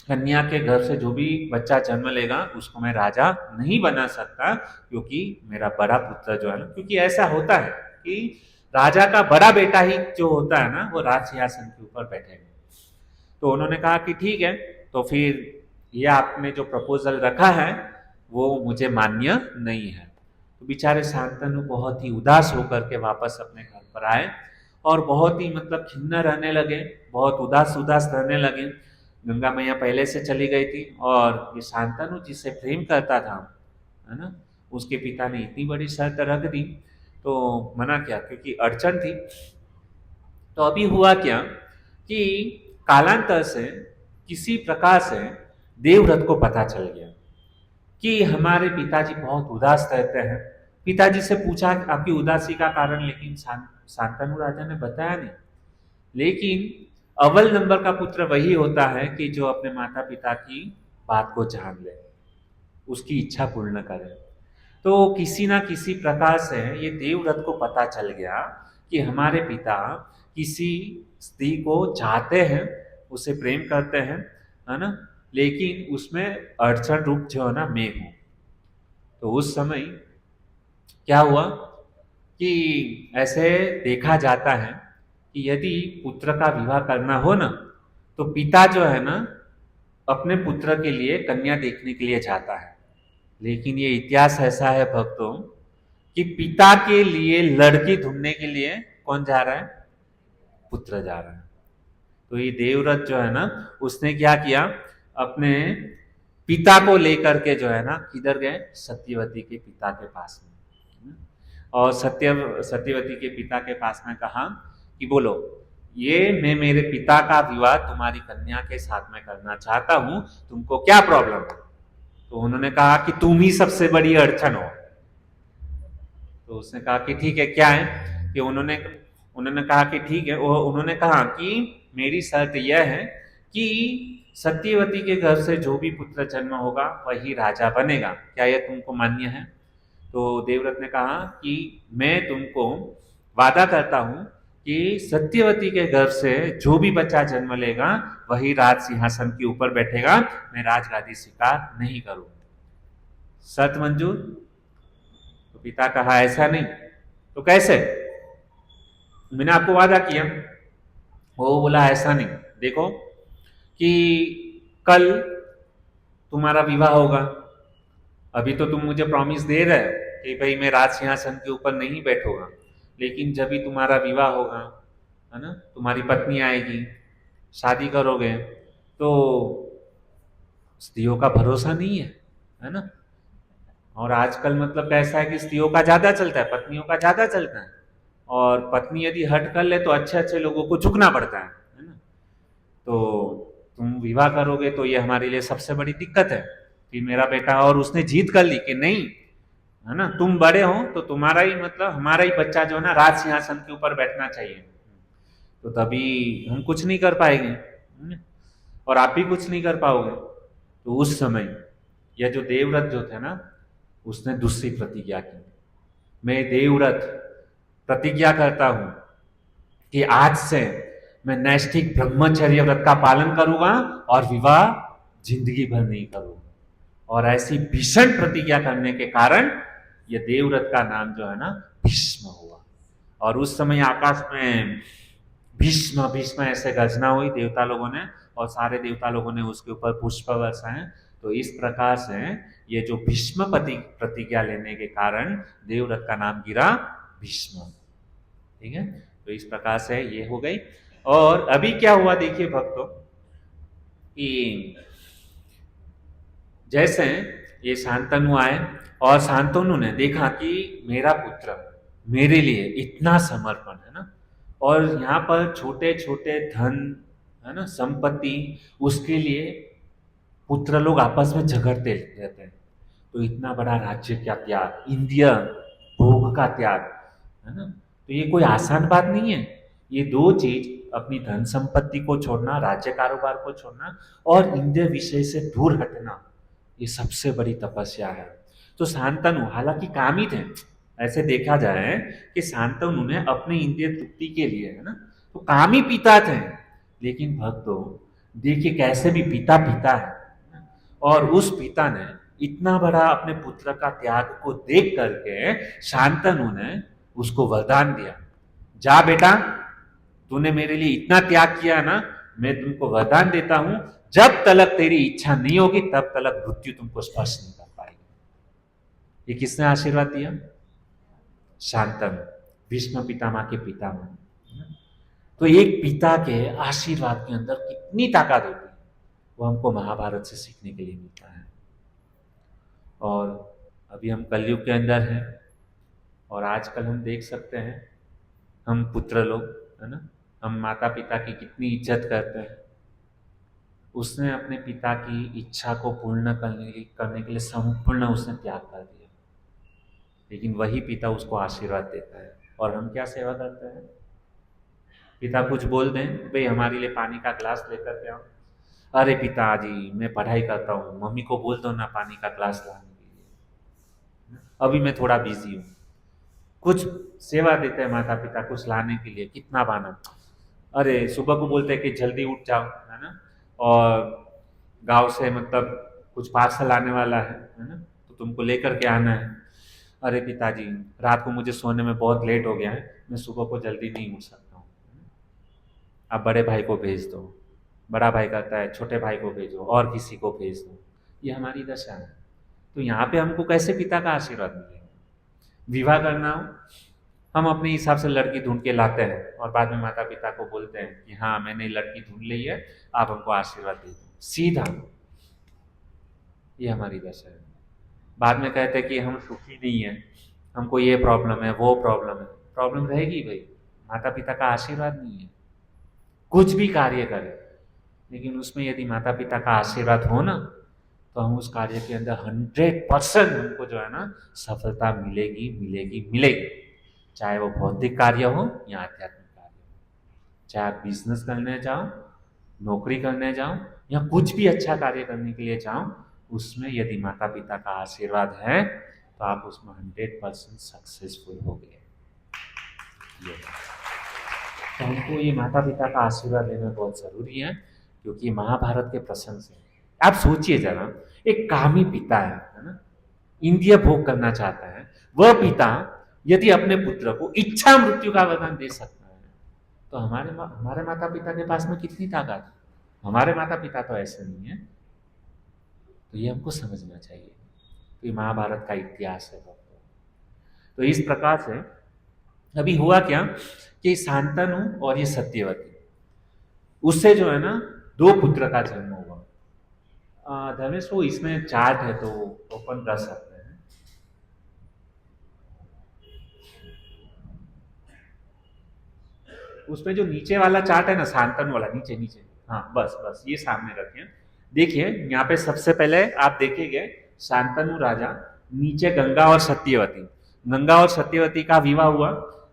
कन्या के घर से जो भी बच्चा जन्म लेगा उसको मैं राजा नहीं बना सकता, क्योंकि मेरा बड़ा पुत्र जो है ना, क्योंकि ऐसा होता है कि राजा का बड़ा बेटा ही जो होता है ना, वो राज सिंहासन के ऊपर बैठेगा। तो उन्होंने कहा कि ठीक है, तो फिर ये आपने जो प्रपोजल रखा है वो मुझे मान्य नहीं है। तो बेचारे शांतनु बहुत ही उदास होकर के वापस अपने घर पर आए, और बहुत ही मतलब खिन्न रहने लगे, बहुत उदास उदास रहने लगे। गंगा मैया पहले से चली गई थी, और ये शांतनु जिससे प्रेम करता था, है ना, उसके पिता ने इतनी बड़ी शर्त रख दी, तो मना किया क्योंकि अड़चन थी। तो अभी हुआ क्या कि कालांतर से किसी प्रकार से देवव्रत को पता चल गया कि हमारे पिताजी बहुत उदास रहते हैं। पिताजी से पूछा आपकी उदासी का कारण, लेकिन शांतनु राजा ने बताया नहीं। लेकिन अव्वल नंबर का पुत्र वही होता है कि जो अपने माता पिता की बात को जान ले, उसकी इच्छा पूर्ण करे। तो किसी ना किसी प्रकार से ये देवव्रत को पता चल गया कि हमारे पिता किसी स्त्री को चाहते हैं, उसे प्रेम करते हैं, है ना, लेकिन उसमें अड़चन रूप जो है ना मैं हूं। तो उस समय क्या हुआ कि ऐसे देखा जाता है कि यदि पुत्र का विवाह करना हो ना, तो पिता जो है ना अपने पुत्र के लिए कन्या देखने के लिए जाता है। लेकिन ये इतिहास ऐसा है भक्तों कि पिता के लिए लड़की ढूंढने के लिए कौन जा रहा है? पुत्र जा रहा है। तो ये देवव्रत जो है ना, उसने क्या किया, अपने पिता को लेकर के जो है ना किधर गए? सत्यवती के पिता के पास में। और सत्यवती के पिता के पास में कहा कि बोलो, ये मैं मेरे पिता का विवाह तुम्हारी कन्या के साथ में करना चाहता हूं, तुमको क्या प्रॉब्लम है? तो उन्होंने कहा कि तुम ही सबसे बड़ी अड़चन हो। तो उसने कहा कि ठीक है, क्या है? कि उन्होंने कहा कि ठीक है, उन्होंने कहा कि मेरी शर्त यह है कि सत्यवती के घर से जो भी पुत्र जन्म होगा वही राजा बनेगा, क्या यह तुमको मान्य है? तो देवव्रत ने कहा कि मैं तुमको वादा करता हूं कि सत्यवती के गर्भ से जो भी बच्चा जन्म लेगा वही राज सिंहासन के ऊपर बैठेगा, मैं राजगादी स्वीकार नहीं करूंगा। शर्त मंजूर? तो पिता कहा ऐसा नहीं। तो कैसे? मैंने आपको वादा किया। वो बोला ऐसा नहीं, देखो कि कल तुम्हारा विवाह होगा, अभी तो तुम मुझे प्रॉमिस दे रहे हो कि भाई मैं राज सिंहासन के ऊपर नहीं बैठूंगा, लेकिन जब भी तुम्हारा विवाह होगा, है ना, तुम्हारी पत्नी आएगी, शादी करोगे, तो स्त्रियों का भरोसा नहीं है ना। और आजकल मतलब कैसा है कि स्त्रियों का ज्यादा चलता है, पत्नियों का ज्यादा चलता है, और पत्नी यदि हट कर ले तो अच्छे अच्छे लोगों को झुकना पड़ता है ना। तो तुम विवाह करोगे तो ये हमारे लिए सबसे बड़ी दिक्कत है कि मेरा बेटा, और उसने जीत कर ली कि नहीं, है ना, तुम बड़े हो तो तुम्हारा ही मतलब हमारा ही बच्चा जो है ना राज सिंहासन के ऊपर बैठना चाहिए। तो तभी हम कुछ नहीं कर पाएंगे, है ना? और आप भी कुछ नहीं कर पाओगे। तो उस समय यह जो देवव्रत जो थे ना, उसने दूसरी प्रतिज्ञा की। मैं देवव्रत प्रतिज्ञा करता हूं कि आज से मैं नैष्ठिक ब्रह्मचर्य व्रत का पालन करूंगा और विवाह जिंदगी भर नहीं करूंगा। और ऐसी भीषण प्रतिज्ञा करने के कारण यह देवव्रत का नाम जो है ना भीष्म हुआ। और उस समय आकाश में भीष्म भीष्म ऐसे गर्जना हुई देवता लोगों ने, और सारे देवता लोगों ने उसके ऊपर पुष्प बरसाए। तो इस प्रकार से ये जो भीष्म प्रतिज्ञा लेने के कारण देवव्रत का नाम गिरा भीष्म। ठीक है, तो इस प्रकार से ये हो गई। और अभी क्या हुआ देखिए भक्तों, कि जैसे ये शांतनु आए और शांतनु ने देखा कि मेरा पुत्र मेरे लिए इतना समर्पण है ना, और यहाँ पर छोटे छोटे धन, है ना, संपत्ति, उसके लिए पुत्र लोग आपस में झगड़ते रहते हैं। तो इतना बड़ा राज्य का त्याग, इंद्रिय भोग का त्याग, है ना, तो ये कोई आसान बात नहीं है। ये दो चीज, अपनी धन संपत्ति को छोड़ना, राज्य कारोबार को छोड़ना, और इंद्रिय विषय से दूर हटना, ये सबसे बड़ी तपस्या है। तो शांतनु हालांकि कामी थे, ऐसे देखा जाए कि शांतनु ने अपने इंद्रिय तृप्ति के लिए, है ना, तो कामी पिता थे, लेकिन भक्तों देखिए कैसे भी पिता पिता है। और उस पिता ने इतना बड़ा अपने पुत्र का त्याग को देख करके शांतनु ने उसको वरदान दिया, जा बेटा, तूने मेरे लिए इतना त्याग किया ना, मैं तुमको वरदान देता हूं, जब तलक तेरी इच्छा नहीं होगी तब तलक मृत्यु तुमको स्पर्श नहीं कर पाएगी। ये किसने आशीर्वाद दिया? शांतनु, भीष्म पितामह के पितामह। तो एक पिता के आशीर्वाद के अंदर कितनी ताकत होती है, वो हमको महाभारत से सीखने के लिए मिलता है। और अभी हम कलयुग के अंदर हैं, और आजकल हम देख सकते हैं, हम पुत्र लोग, है ना, हम माता पिता की कितनी इज्जत करते हैं। उसने अपने पिता की इच्छा को पूर्ण करने के लिए संपूर्ण उसने त्याग कर दिया, लेकिन वही पिता उसको आशीर्वाद देता है। और हम क्या सेवा करते हैं? पिता कुछ बोल दें, भाई हमारे लिए पानी का ग्लास लेकर के आओ, अरे पिताजी मैं पढ़ाई करता हूँ, मम्मी को बोल दो ना पानी का ग्लास लाने के लिए, अभी मैं थोड़ा बिजी हूँ। कुछ सेवा देते हैं माता पिता कुछ लाने के लिए, कितना बहाना, अरे सुबह को बोलते हैं कि जल्दी उठ जाओ, है ना, और गांव से मतलब कुछ पार्सल आने वाला है ना, तो तुमको लेकर के आना है। अरे पिताजी रात को मुझे सोने में बहुत लेट हो गया है, मैं सुबह को जल्दी नहीं उठ सकता हूँ, आप बड़े भाई को भेज दो। बड़ा भाई कहता है छोटे भाई को भेजो और किसी को भेज दो। ये हमारी दशा है। तो यहाँ पे हमको कैसे पिता का आशीर्वाद मिलेगा? विवाह करना हो, हम अपने हिसाब से लड़की ढूंढ के लाते हैं और बाद में माता पिता को बोलते हैं कि हाँ मैंने लड़की ढूंढ ली है, आप हमको आशीर्वाद दे दो, सीधा। ये हमारी दशा है। बाद में कहते हैं कि हम सुखी नहीं है, हमको ये प्रॉब्लम है वो प्रॉब्लम है। प्रॉब्लम रहेगी भाई, माता पिता का आशीर्वाद नहीं है। कुछ भी कार्य करें, लेकिन उसमें यदि माता पिता का आशीर्वाद हो ना, तो हम उस कार्य के अंदर 100% हमको जो है ना सफलता मिलेगी मिलेगी मिलेगी। चाहे वो भौतिक कार्य हो या आध्यात्मिक कार्य हो, चाहे आप बिजनेस करने जाओ, नौकरी करने जाओ, या कुछ भी अच्छा कार्य करने के लिए जाओ, उसमें यदि माता पिता का आशीर्वाद है तो आप उसमें 100% सक्सेसफुल हो गए। तो हमको ये माता पिता का आशीर्वाद लेना बहुत जरूरी है, क्योंकि महाभारत के प्रसंग से आप सोचिए जरा, एक कामी पिता है ना, इंद्रिय भोग करना चाहता है, वह पिता यदि अपने पुत्र को इच्छा मृत्यु का वरदान दे सकता है, तो हमारे माता पिता के पास में कितनी ताकत है। हमारे माता पिता तो ऐसे नहीं है। तो ये हमको समझना चाहिए। तो ये महाभारत का इतिहास है। तो इस प्रकार से अभी हुआ क्या कि शांतनु और ये सत्यवती, उससे जो है ना 2 पुत्र का जन्म हुआ। धर्मेश वो इसमें चार्ट है तो ओपन कर सकते हैं। उसमें जो नीचे वाला चार्ट है ना, शांतनु वाला, नीचे नीचे, हाँ बस बस ये सामने रखिए। देखिए यहाँ पे सबसे पहले आप देखेंगे शांतनु राजा, नीचे गंगा और सत्यवती, गंगा और सत्यवती का विवाह हुआ।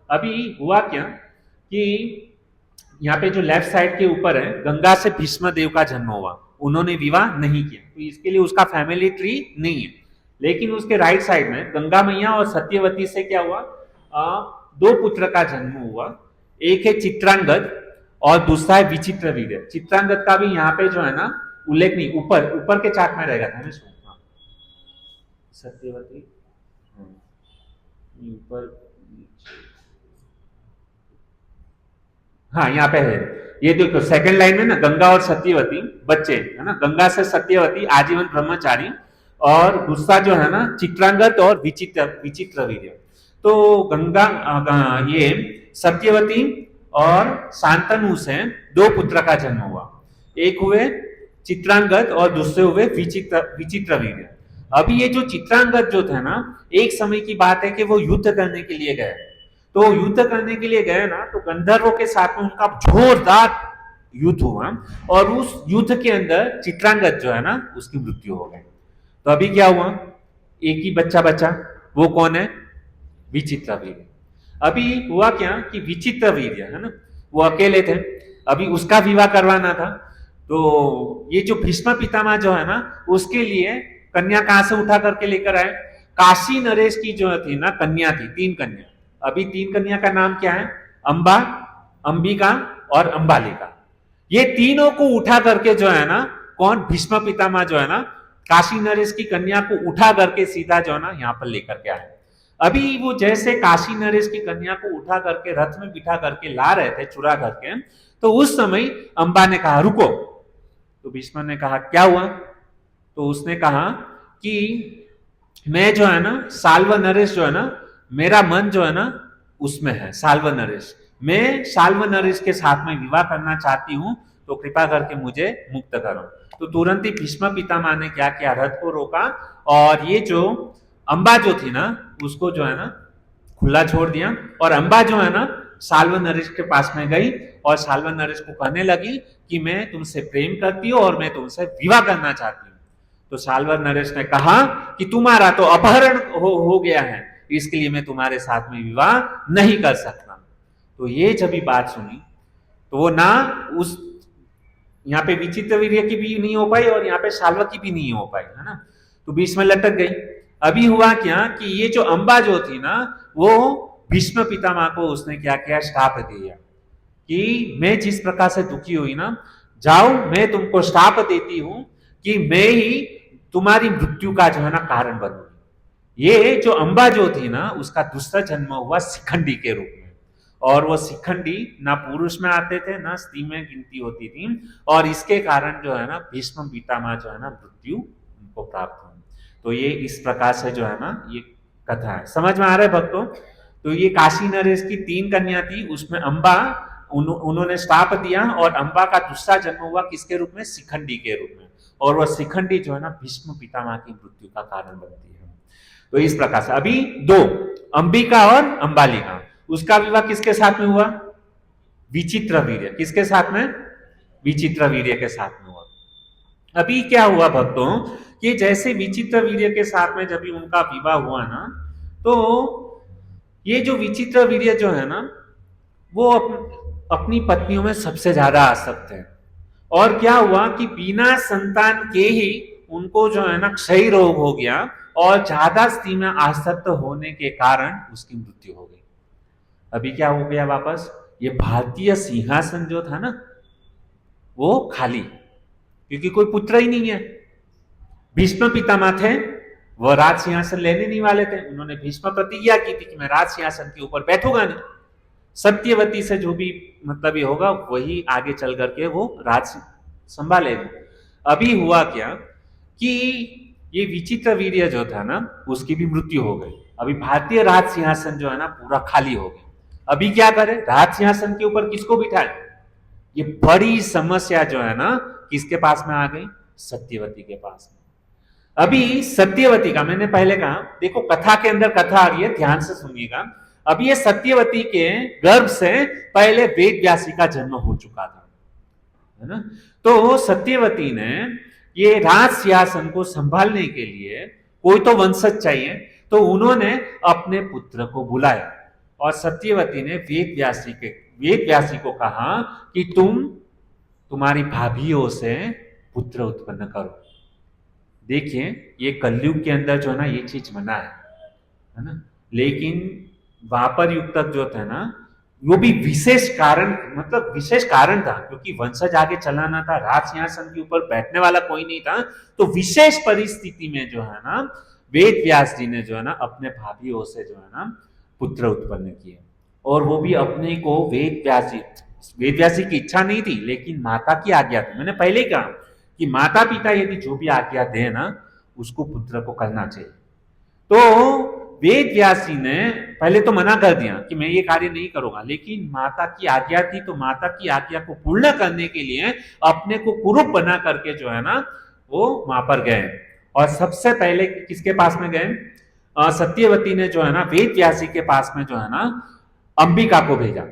अभी हुआ क्या कि यहाँ पे जो लेफ्ट साइड के ऊपर है, गंगा से भीष्म देव का जन्म हुआ, उन्होंने विवाह नहीं किया, तो इसके लिए उसका फैमिली ट्री नहीं है। लेकिन उसके राइट साइड में गंगा मैया और सत्यवती से क्या हुआ, 2 पुत्र का जन्म हुआ। एक है चित्रांगद और दूसरा है विचित्र वीर्य। चित्रांगद का भी यहाँ पे जो है ना उल्लेख नहीं, ऊपर ऊपर के चार्ट में रहेगा था। हाँ। सत्यवती ऊपर, हाँ यहाँ पे है, ये देखो सेकंड लाइन में ना, गंगा और सत्यवती बच्चे है ना, गंगा से सत्यवती आजीवन ब्रह्मचारी, और दूसरा जो है ना चित्रांगद और विचित्र वीर्य। तो गंगा ये सत्यवती और शांतनु से 2 पुत्र का जन्म हुआ। एक हुए चित्रांगद और दूसरे हुए विचित्र वीर्य। अभी ये जो चित्रांगद जो थे ना, एक समय की बात है कि वो युद्ध करने के लिए गए। तो युद्ध करने के लिए गए ना, तो गंधर्वों के साथ में उनका जोरदार युद्ध हुआ, और उस युद्ध के अंदर चित्रांगद जो है ना उसकी मृत्यु हो गई। तो अभी क्या हुआ, एक ही बच्चा बचा, वो कौन है, विचित्र वीर्य। अभी हुआ क्या कि विचित्र वीर्य है ना, वो अकेले थे, अभी उसका विवाह करवाना था। तो ये जो भीष्म पितामह जो है ना, उसके लिए कन्या कहां से उठा करके लेकर आए, काशी नरेश की जो थी ना कन्या थी, 3 कन्या। अभी 3 कन्या का नाम क्या है, अंबा, अंबिका और अंबालिका। ये तीनों को उठा करके जो है ना, कौन, भीष्म पितामह जो है ना काशी नरेश की कन्या को उठा करके सीधा जो है ना यहाँ पर लेकर के आए। अभी वो जैसे काशी नरेश की कन्या को उठा करके रथ में बिठा करके ला रहे थे चुरा करके, तो उस समय अंबा ने कहा रुको। तो भीष्म ने कहा क्या हुआ, तो उसने कहा कि मैं जो है ना साल्व नरेश जो है ना, मेरा मन जो है ना उसमें है, साल्व नरेश, मैं साल्व नरेश के साथ में विवाह करना चाहती हूं, तो कृपा करके मुझे मुक्त करो। तो तुरंत ही भीष्म पितामह ने क्या किया, रथ को रोका, और ये जो अंबा जो थी ना उसको जो है ना खुला छोड़ दिया, और अंबा जो है ना साल्व नरेश के पास में गई, और साल्व नरेश को कहने लगी कि मैं तुमसे प्रेम करती हूँ और मैं तुमसे विवाह करना चाहती हूँ। तो साल्व नरेश ने कहा कि तुम्हारा तो अपहरण हो गया है, इसके लिए मैं तुम्हारे साथ में विवाह नहीं कर सकता। तो ये जब बात सुनी, तो वो ना उस यहाँ पे विचित्र वीर्य की भी नहीं हो पाई और यहाँ पे साल्व की भी नहीं हो पाई, है ना, तो बीच में लटक गई। अभी हुआ क्या कि ये जो अंबा जो थी ना, वो भीष्म पितामह को उसने क्या किया, श्राप दिया कि मैं जिस प्रकार से दुखी हुई ना, जाओ मैं तुमको श्राप देती हूं कि मैं ही तुम्हारी मृत्यु का जो है ना कारण बनूंगी। ये जो अंबा जो थी ना, उसका दूसरा जन्म हुआ शिखंडी के रूप में, और वो शिखंडी ना पुरुष में आते थे ना स्त्री में गिनती होती थी, और इसके कारण जो है ना भीष्म पितामह जो है ना मृत्यु उनको प्राप्त हुई। तो ये इस प्रकार से जो है ना ये कथा है, समझ में आ रहा है भक्तों। तो ये काशी नरेश की 3 कन्या थी, उसमें अंबा उन्होंने श्राप दिया, और अंबा का दूसरा जन्म हुआ किसके रूप में, शिखंडी के रूप में, और वह शिखंडी जो है ना भीष्म पितामह की मृत्यु का कारण बनती है। तो इस प्रकार से अभी 2, अंबिका और अंबालिका, उसका विवाह किसके साथ में हुआ, विचित्र वीर्य, किसके साथ में, विचित्र वीर्य के साथ में हुआ। अभी क्या हुआ भक्तों कि जैसे विचित्र वीर्य के साथ में जब भी उनका विवाह हुआ ना, तो ये जो विचित्र वीर्य जो है ना, वो अपनी पत्नियों में सबसे ज्यादा आसक्त है, और क्या हुआ कि बिना संतान के ही उनको जो है ना क्षय रोग हो गया, और ज्यादा स्त्री में आसक्त होने के कारण उसकी मृत्यु हो गई। अभी क्या हो गया वापस, ये भारतीय सिंहासन जो था ना वो खाली, क्योंकि कोई पुत्र ही नहीं है। भीष्म पितामह थे, वह राज सिंहासन लेने नहीं वाले थे। उन्होंने भीष्म प्रतिज्ञा की थी कि मैं राज सिंहासन के ऊपर बैठूंगा नहीं। सत्यवती से जो भी मतलब ये होगा वही आगे चल करके वो राज संभालेगा। अभी हुआ क्या कि ये विचित्र वीर्य जो था ना उसकी भी मृत्यु हो गई। अभी भारतीय राज सिंहासन जो है ना पूरा खाली हो गया। अभी क्या करे, राज सिंहासन के ऊपर किसको बिठाए? ये बड़ी समस्या जो है ना किसके पास में आ गई? सत्यवती के पास में। अभी सत्यवती का, मैंने पहले कहा, देखो कथा के अंदर कथा आ रही है, ध्यान से सुनिएगा। अभी ये सत्यवती के गर्भ से पहले वेद व्यासी का जन्म हो चुका था, है ना। तो सत्यवती ने ये राज सिंहासन को संभालने के लिए कोई तो वंशज चाहिए, तो उन्होंने अपने पुत्र को बुलाया और सत्यवती ने वेद व्यासी को कहा कि तुम्हारी भाभीियों से पुत्र उत्पन्न करो। देखिए ये कलयुग के अंदर जो है ना ये चीज मना है ना, लेकिन द्वापर युग तक जो था ना वो भी विशेष कारण, मतलब विशेष कारण था, क्योंकि वंशज आगे चलाना था, राज सिंहासन के ऊपर बैठने वाला कोई नहीं था। तो विशेष परिस्थिति में जो है ना वेद व्यास जी ने जो है ना अपने भाभीियों से जो है ना पुत्र उत्पन्न किए, और वो भी अपने को वेद व्यास जी की इच्छा नहीं थी, लेकिन माता की आज्ञा थी। मैंने पहले ही कहा कि माता पिता यदि जो भी आज्ञा दे ना उसको पुत्र को करना चाहिए। तो वेद व्यास जी ने पहले तो मना कर दिया कि मैं ये कार्य नहीं करूंगा, लेकिन माता की आज्ञा थी, तो माता की आज्ञा को पूर्ण करने के लिए अपने को कुरूप बना करके जो है ना वो वहां पर गए। और सबसे पहले किसके पास में गए? सत्यवती ने जो है ना वेद व्यास जी के पास में जो है ना अंबिका को भेजा।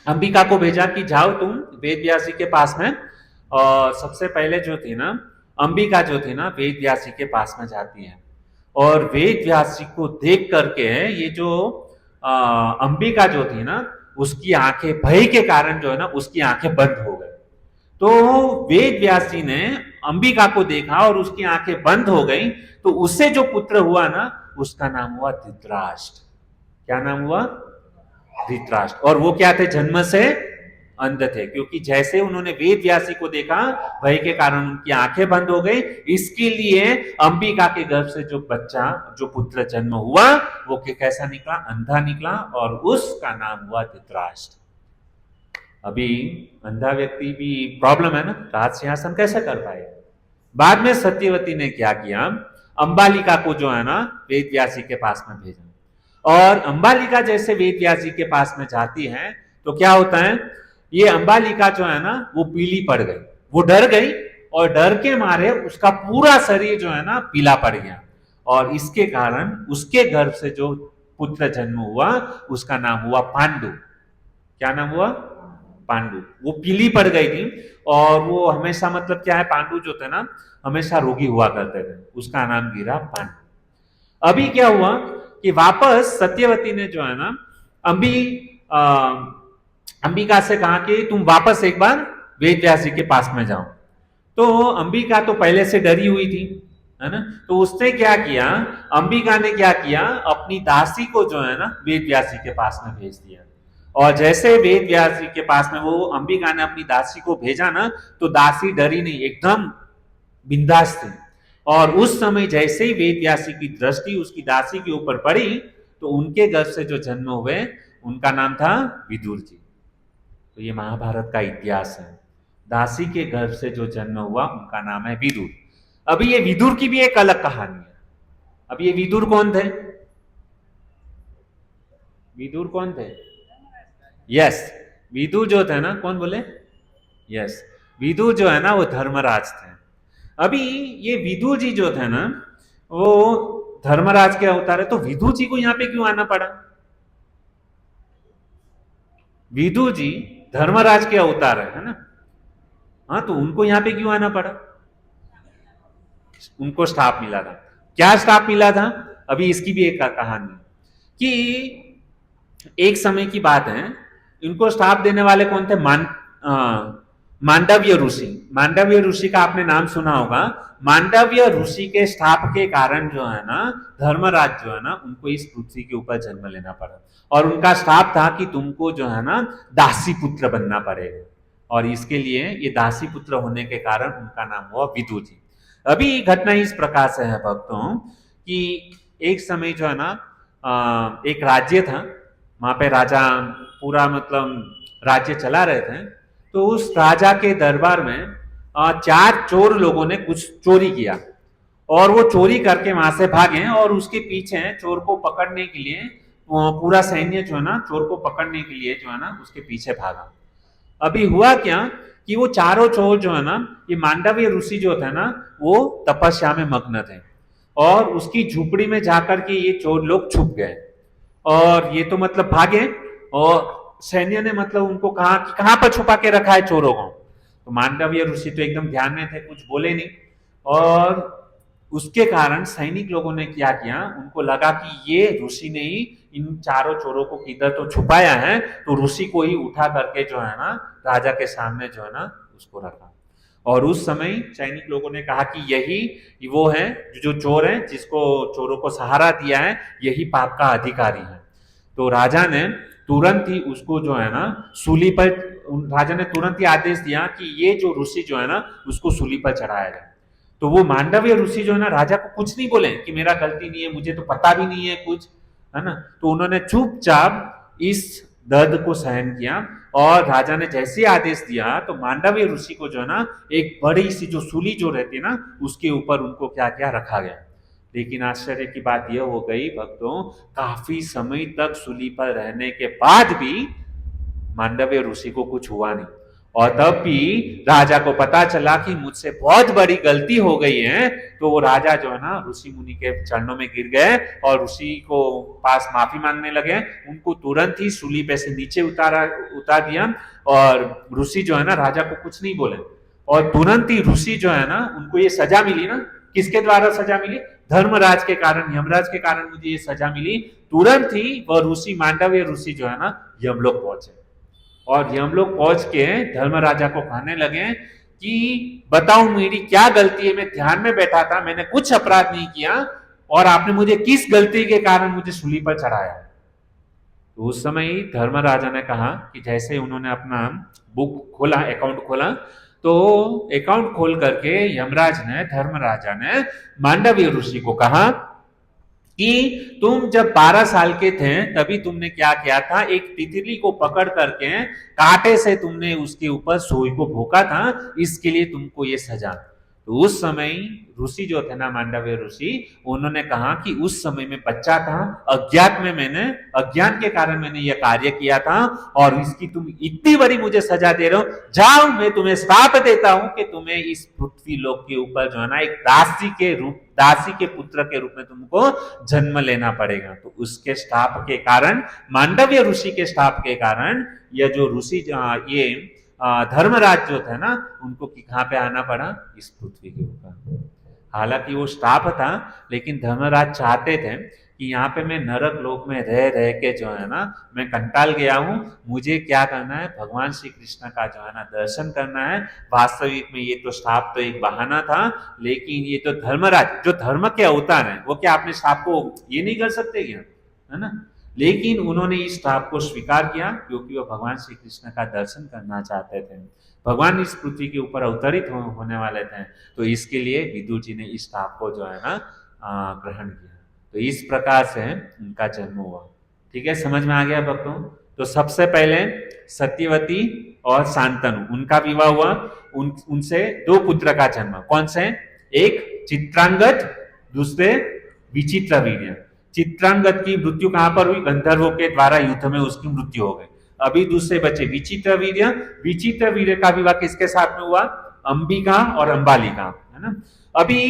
अंबिका को भेजा कि जाओ तुम वेद व्यास जी के पास में। और सबसे पहले जो थी ना अंबिका जो थी ना वेद व्यास जी के पास में जाती है, और वेद व्यास जी को देख करके ये जो अंबिका जो थी ना उसकी आंखें भय के कारण जो है ना उसकी आंखें बंद हो गई। तो वेद व्यास जी ने अंबिका को देखा और उसकी आंखें बंद हो गई, तो उससे जो पुत्र हुआ ना उसका नाम हुआ धृतराष्ट्र। क्या नाम हुआ? धृतराष्ट्र। और वो क्या थे? जन्म से अंध थे, क्योंकि जैसे उन्होंने वेद व्यासी को देखा भय के कारण उनकी आंखें बंद हो गई। इसके लिए अंबिका के गर्भ से जो बच्चा, जो पुत्र जन्म हुआ वो कैसा निकला? अंधा निकला, और उसका नाम हुआ धृतराष्ट्र। अभी अंधा व्यक्ति भी प्रॉब्लम है ना, राज सिंहासन कैसे कर पाए? बाद में सत्यवती ने क्या किया, अंबालिका को जो है ना वेद व्यासी के पास में भेजा। और अंबालिका जैसे वेद व्यासी के पास में जाती है तो क्या होता है, ये अंबालिका जो है ना वो पीली पड़ गई, वो डर गई, और डर के मारे उसका पूरा शरीर जो है ना पीला पड़ गया, और इसके कारण उसके गर्भ से जो पुत्र जन्म हुआ उसका नाम हुआ पांडु। क्या नाम हुआ? पांडु। वो पीली पड़ गई थी, और वो हमेशा, मतलब क्या है, पांडु जो थे ना हमेशा रोगी हुआ करते थे, उसका नाम गिरा पांडु। अभी क्या हुआ कि वापस सत्यवती ने जो है ना अंबिका से कहा कि तुम वापस एक बार वेद व्यास जी के पास में जाओ। तो अंबिका तो पहले से डरी हुई थी, है ना, तो उसने क्या किया, अंबिका ने क्या किया, अपनी दासी को जो है ना वेद व्यास जी के पास में भेज दिया। और जैसे वेद व्यास जी के पास में वो अंबिका ने अपनी दासी को भेजा ना, तो दासी डरी नहीं, एकदम बिंदास थी। और उस समय जैसे ही वेद व्यास जी की दृष्टि उसकी दासी के ऊपर पड़ी, तो उनके गर्भ से जो जन्म हुए उनका नाम था विदुर जी। तो ये महाभारत का इतिहास है। दासी के गर्भ से जो जन्म हुआ उनका नाम है विदुर। अभी ये विदुर की भी एक अलग कहानी है। अब ये विदुर कौन थे? विदुर कौन थे? यस, विदुर जो थे ना, कौन बोले? यस, विदुर जो है ना वो धर्मराज थे। अभी ये विदुर जी जो थे ना वो धर्मराज के अवतार है, तो विदुर जी को यहां पे क्यों आना पड़ा? विदुर जी धर्मराज के अवतार है ना, हाँ, तो उनको यहां पे क्यों आना पड़ा? उनको श्राप मिला था। क्या श्राप मिला था? अभी इसकी भी एक कहानी कि एक समय की बात है, इनको श्राप देने वाले कौन थे? मांडव्य ऋषि, मांडव्य ऋषि का आपने नाम सुना होगा। मांडव्य ऋषि के श्राप के कारण जो है ना धर्मराज जो है ना उनको इस पृथ्वी के ऊपर जन्म लेना पड़ा, और उनका श्राप था कि तुमको जो है ना दासी पुत्र बनना पड़ेगा, और इसके लिए ये दासी पुत्र होने के कारण उनका नाम हुआ विदु जी। अभी घटना इस प्रकार से है भक्तों कि एक समय जो है ना एक राज्य था, वहां पे राजा पूरा मतलब राज्य चला रहे थे। तो उस राजा के दरबार में चार चोर लोगों ने कुछ चोरी किया, और वो चोरी करके वहां से भागे, और उसके पीछे चोर को पकड़ने के लिए पूरा सैन्य जो है ना चोर को पकड़ने के लिए जो है ना उसके पीछे भागा। अभी हुआ क्या कि वो चारों चोर जो है ना ये मांडव्य ऋषि जो थे ना वो तपस्या में मग्न थे, और उसकी झुपड़ी में जाकर के ये चोर लोग छुप गए, और ये तो मतलब भागे, और सैन्य ने मतलब उनको कहा कि कहां पर छुपा के रखा है चोरों को। तो मांडव्य ऋषि तो एकदम ध्यान में थे, कुछ बोले नहीं, और उसके कारण सैनिक लोगों ने क्या किया, उनको लगा कि ये ऋषि ने ही इन चारों चोरों को किधर तो छुपाया है, तो ऋषि को ही उठा करके जो है ना राजा के सामने जो है ना उसको रखा। और उस समय सैनिक लोगों ने कहा कि यही वो है जो चोर है, जिसको चोरों को सहारा दिया है, यही पाप का अधिकारी है। तो राजा ने तुरंत ही उसको जो है ना सूली पर, राजा ने तुरंत ही आदेश दिया कि ये जो ऋषि जो है ना उसको सूली पर चढ़ाया जाए। तो वो मांडव्य ऋषि जो है ना राजा को कुछ नहीं बोले कि मेरा गलती नहीं है, मुझे तो पता भी नहीं है कुछ, है ना। तो उन्होंने चुपचाप इस दर्द को सहन किया, और राजा ने जैसे आदेश दिया तो मांडव्य ऋषि को जो है ना एक बड़ी सी जो सूली जो रहती है ना उसके ऊपर उनको क्या क्या रखा गया। लेकिन आश्चर्य की बात यह हो गई भक्तों, काफी समय तक सूली पर रहने के बाद भी मांडव्य ऋषि को कुछ हुआ नहीं, और तब भी राजा को पता चला कि मुझसे बहुत बड़ी गलती हो गई है। तो वो राजा जो है ना ऋषि मुनि के चरणों में गिर गए, और ऋषि को पास माफी मांगने लगे। उनको तुरंत ही सूली पे से नीचे उतार दिया, और ऋषि जो है ना राजा को कुछ नहीं बोले, और तुरंत ही ऋषि जो है ना उनको ये सजा मिली ना, किसके द्वारा सजा मिली, धर्मराज के कारण, यमराज के कारण मुझे ये सजा मिली। तुरंत ही वह ऋषि मांडव्य ऋषि जो है ना यमलोक पहुंचे, और यमलोक पहुंच के धर्मराजा को कहने लगे कि बताओ मेरी क्या गलती है, मैं ध्यान में बैठा था, मैंने कुछ अपराध नहीं किया, और आपने मुझे किस गलती के कारण मुझे सूली पर चढ़ाया। तो उस समय ही धर्मराजा ने कहा कि जैसे उन्होंने अपना बुक खोला, अकाउंट खोला, तो अकाउंट खोल करके यमराज ने, धर्मराजा ने मांडव्य ऋषि को कहा कि तुम जब 12 साल के थे तभी तुमने क्या किया था, एक तितली को पकड़ करके कांटे से तुमने उसके ऊपर सुई को भोंका था, इसके लिए तुमको ये सजा। तो उस समय ऋषि जो थे ना मांडव्य ऋषि, उन्होंने कहा कि उस समय में बच्चा था, अज्ञात में मैंने, अज्ञान के कारण मैंने यह कार्य किया था, और इसकी तुम इतनी बड़ी मुझे सजा दे रहे हो। जाओ, मैं तुम्हें श्राप देता हूं कि तुम्हें इस पृथ्वी लोक के ऊपर जो है ना एक दासी के पुत्र के रूप में तुमको जन्म लेना पड़ेगा। तो उसके श्राप के कारण, मांडव्य ऋषि के श्राप के कारण, यह जो ऋषि ये धर्मराज जो थे ना उनको कहां पे आना पड़ा, इस पृथ्वी के ऊपर। हालांकि वो श्राप था, लेकिन धर्मराज चाहते थे कि यहाँ पे मैं नरक लोक में रह रह के जो है ना मैं कंटाल गया हूं, मुझे क्या करना है, भगवान श्री कृष्ण का जो है ना दर्शन करना है। वास्तविक में ये तो श्राप तो एक बहाना था, लेकिन ये तो धर्मराज जो धर्म के अवतार हैं, वो क्या अपने श्राप को ये नहीं कर सकते क्या, है ना। लेकिन उन्होंने इस श्राप को स्वीकार किया, क्योंकि वो भगवान श्री कृष्ण का दर्शन करना चाहते थे। भगवान इस पृथ्वी के ऊपर अवतरित होने वाले थे, तो इसके लिए विदुर जी ने इस श्राप को जो है ना ग्रहण किया। तो इस प्रकार से उनका जन्म हुआ। ठीक है, समझ में आ गया भक्तों। तो सबसे पहले सत्यवती और शांतनु, उनका विवाह हुआ, उनसे 2 पुत्र का जन्म। कौन से, एक चित्रांगद, दूसरे विचित्रवीर्य। चित्रांगद की मृत्यु कहां पर हुई, गंधर्वों के द्वारा युद्ध में उसकी मृत्यु हो गई। अभी दूसरे बच्चे विचित्रवीर्य, विचित्रवीर्य का विवाह किसके साथ में हुआ, अंबिका और अंबालिका, है ना। अभी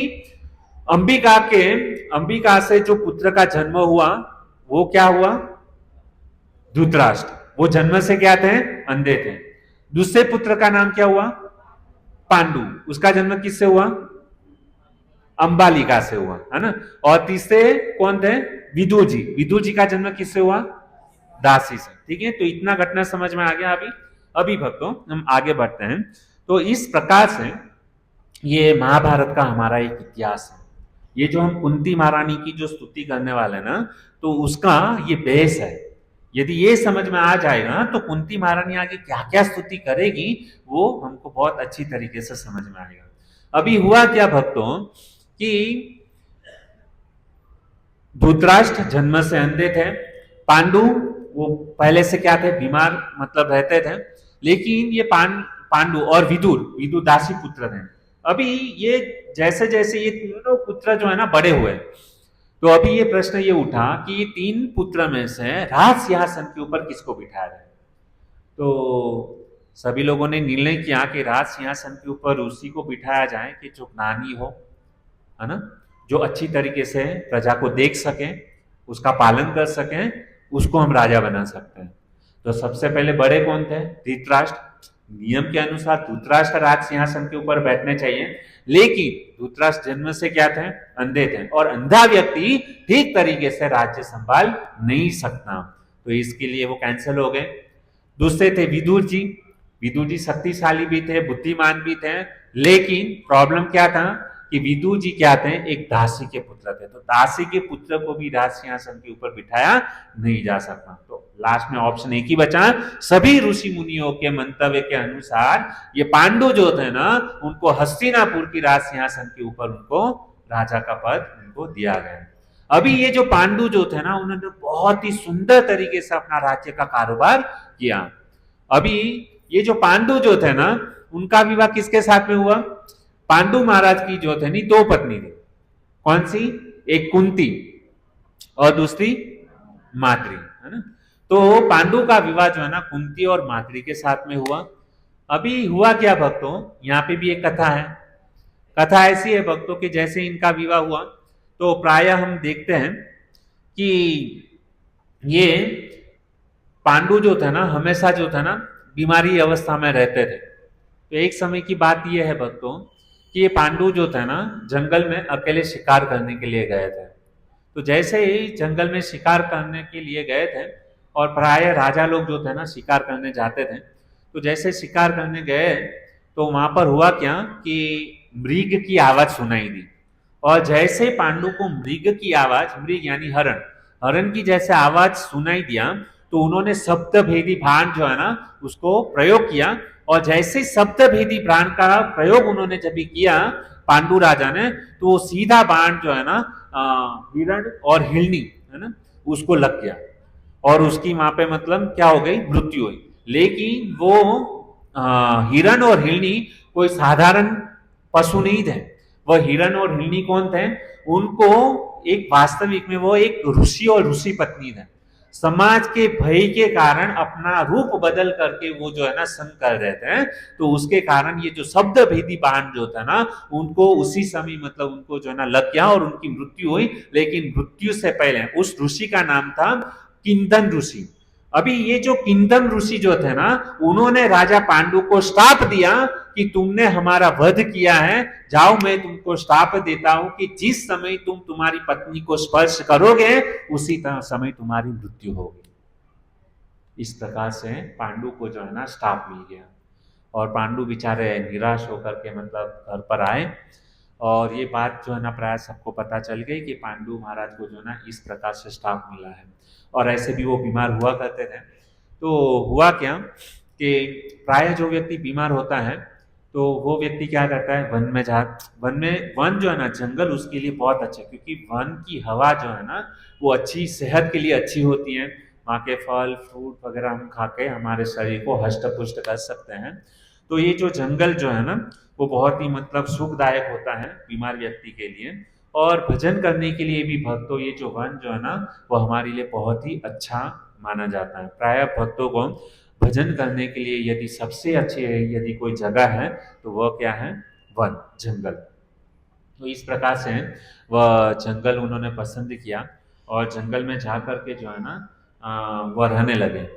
अंबिका से जो पुत्र का जन्म हुआ वो क्या हुआ, धृतराष्ट्र। वो जन्म से क्या थे, अंधे थे। दूसरे पुत्र का नाम क्या हुआ, पांडु। उसका जन्म किससे हुआ, अंबालिका से हुआ, है ना। और तीसरे कौन थे, विदुर जी। विदुर जी का जन्म किससे हुआ, दासी से। ठीक है, तो इतना घटना समझ में आ गया। अभी भक्तों हम आगे बढ़ते हैं। तो इस प्रकार से ये महाभारत का हमारा एक इतिहास है। ये जो हम कुंती महारानी की जो स्तुति करने वाले हैं ना, तो उसका ये बेस है। यदि ये समझ में आ जाएगा तो कुंती महारानी आगे क्या क्या स्तुति करेगी वो हमको बहुत अच्छी तरीके से समझ में आएगा। अभी हुआ क्या भक्तों कि धृतराष्ट्र जन्म से अंधे थे, पांडु वो पहले से क्या थे, बीमार मतलब रहते थे, लेकिन ये पांडु और विदुर विदुर दासी पुत्र थे। अभी ये जैसे जैसे ये तीनों पुत्र जो है ना बड़े हुए, तो अभी ये प्रश्न ये उठा कि ये तीन पुत्र में से राज सिंहासन के ऊपर किसको बिठाया जाए। तो सभी लोगों ने निर्णय किया कि राज सिंहासन के ऊपर उसी को बिठाया जाए कि जो ज्ञानी हो, है ना, जो अच्छी तरीके से प्रजा को देख सके, उसका पालन कर सके, उसको हम राजा बना सकते हैं। तो सबसे पहले बड़े कौन थे? धृतराष्ट्र। नियम के अनुसार धृतराष्ट्र राज सिंहासन के ऊपर बैठने चाहिए, लेकिन धृतराष्ट्र जन्म से क्या थे? अंधे थे, और अंधा व्यक्ति ठीक तरीके से राज्य संभाल नहीं सकता, तो इसके लिए वो कैंसिल हो गए। दूसरे थे विदुर जी। विदुर जी शक्तिशाली भी थे, बुद्धिमान भी थे, लेकिन प्रॉब्लम क्या था कि विदुर जी क्या थे? एक दासी के पुत्र थे, तो दासी के पुत्र को भी राज सिंहासन के ऊपर बिठाया नहीं जा सकता। तो लास्ट में ऑप्शन एक ही बचा। सभी ऋषि मुनियों के मंतव्य के अनुसार ये पांडु जो थे ना, उनको हस्तिनापुर की राज सिंहासन के ऊपर उनको राजा का पद उनको दिया गया। अभी ये जो पांडु जो थे ना, उन्होंने बहुत ही सुंदर तरीके से अपना राज्य का कारोबार किया। अभी ये जो पांडु जो थे ना, उनका विवाह किसके साथ में हुआ? पांडु महाराज की जो थे नी दो पत्नी थी। कौन सी? एक कुंती और दूसरी माद्री, है ना। तो पांडु का विवाह जो है ना कुंती और माद्री के साथ में हुआ। अभी हुआ क्या भक्तों, यहाँ पे भी एक कथा है। कथा ऐसी है भक्तों कि जैसे इनका विवाह हुआ तो प्रायः हम देखते हैं कि ये पांडु जो थे ना हमेशा जो था ना बीमारी अवस्था में रहते थे। तो एक समय की बात यह है भक्तों कि ये पांडु जो थे ना जंगल में अकेले शिकार करने के लिए गए थे। तो जैसे ही जंगल में शिकार करने के लिए गए थे, और प्राय राजा लोग जो थे ना शिकार करने जाते थे, तो जैसे शिकार करने गए तो वहां पर हुआ क्या कि मृग की आवाज सुनाई दी, और जैसे पांडु को मृग की आवाज, मृग यानी हरण, हरण की जैसे आवाज सुनाई दिया, तो उन्होंने शब्द भेदी बाण जो है ना उसको प्रयोग किया। और जैसे शब्द भेदी बाण का प्रयोग उन्होंने जब भी किया पांडु राजा ने, तो वो सीधा बाण जो है ना हिरण और हिरणी, है ना, उसको लग गया, और उसकी वहां पे मतलब क्या हो गई? मृत्यु हुई। लेकिन वो हिरण और हिरणी कोई साधारण पशु नहीं थे। वह हिरण और हिरणी कौन थे? उनको एक वास्तविक में वो एक ऋषि और ऋषि पत्नी थे। समाज के भय के कारण अपना रूप बदल करके वो जो है ना संग कर रहे थे, तो उसके कारण ये जो शब्द भेदी बाण जो था ना उनको उसी समय मतलब उनको जो है ना लग गया और उनकी मृत्यु हुई। लेकिन मृत्यु से पहले उस ऋषि का नाम था किंदन ऋषि। अभी ये जो किंदन ऋषि जो थे ना, उन्होंने राजा पांडु को श्राप दिया कि तुमने हमारा वध किया है, जाओ मैं तुमको श्राप देता हूं कि जिस समय तुम तुम्हारी पत्नी को स्पर्श करोगे उसी समय तुम्हारी मृत्यु होगी। इस प्रकार से पांडु को जो है ना श्राप मिल गया, और पांडु बेचारे निराश होकर के मतलब घर पर आए, और ये बात जो है ना प्राय सबको पता चल गई कि पांडु महाराज को जो है ना इस प्रकार से श्राप मिला है। और ऐसे भी वो बीमार हुआ करते थे। तो हुआ क्या कि प्राय जो व्यक्ति बीमार होता है तो वो व्यक्ति क्या करता है, वन जो है ना जंगल उसके लिए बहुत अच्छा, क्योंकि वन की हवा जो है ना वो अच्छी सेहत के लिए अच्छी होती है। वहाँ के फल फ्रूट वगैरह हम खा के हमारे शरीर को हष्ट पुष्ट कर सकते हैं। तो ये जो जंगल जो है ना वो बहुत ही मतलब सुखदायक होता है बीमार व्यक्ति के लिए, और भजन करने के लिए भी भक्तों ये जो वन जो है ना वो हमारे लिए बहुत ही अच्छा माना जाता है। प्राय भक्तों को भजन करने के लिए यदि सबसे अच्छी यदि कोई जगह है तो वह क्या है? वन, जंगल। तो इस प्रकार से वह जंगल उन्होंने पसंद किया, और जंगल में जा करके जो है ना वह रहने लगे।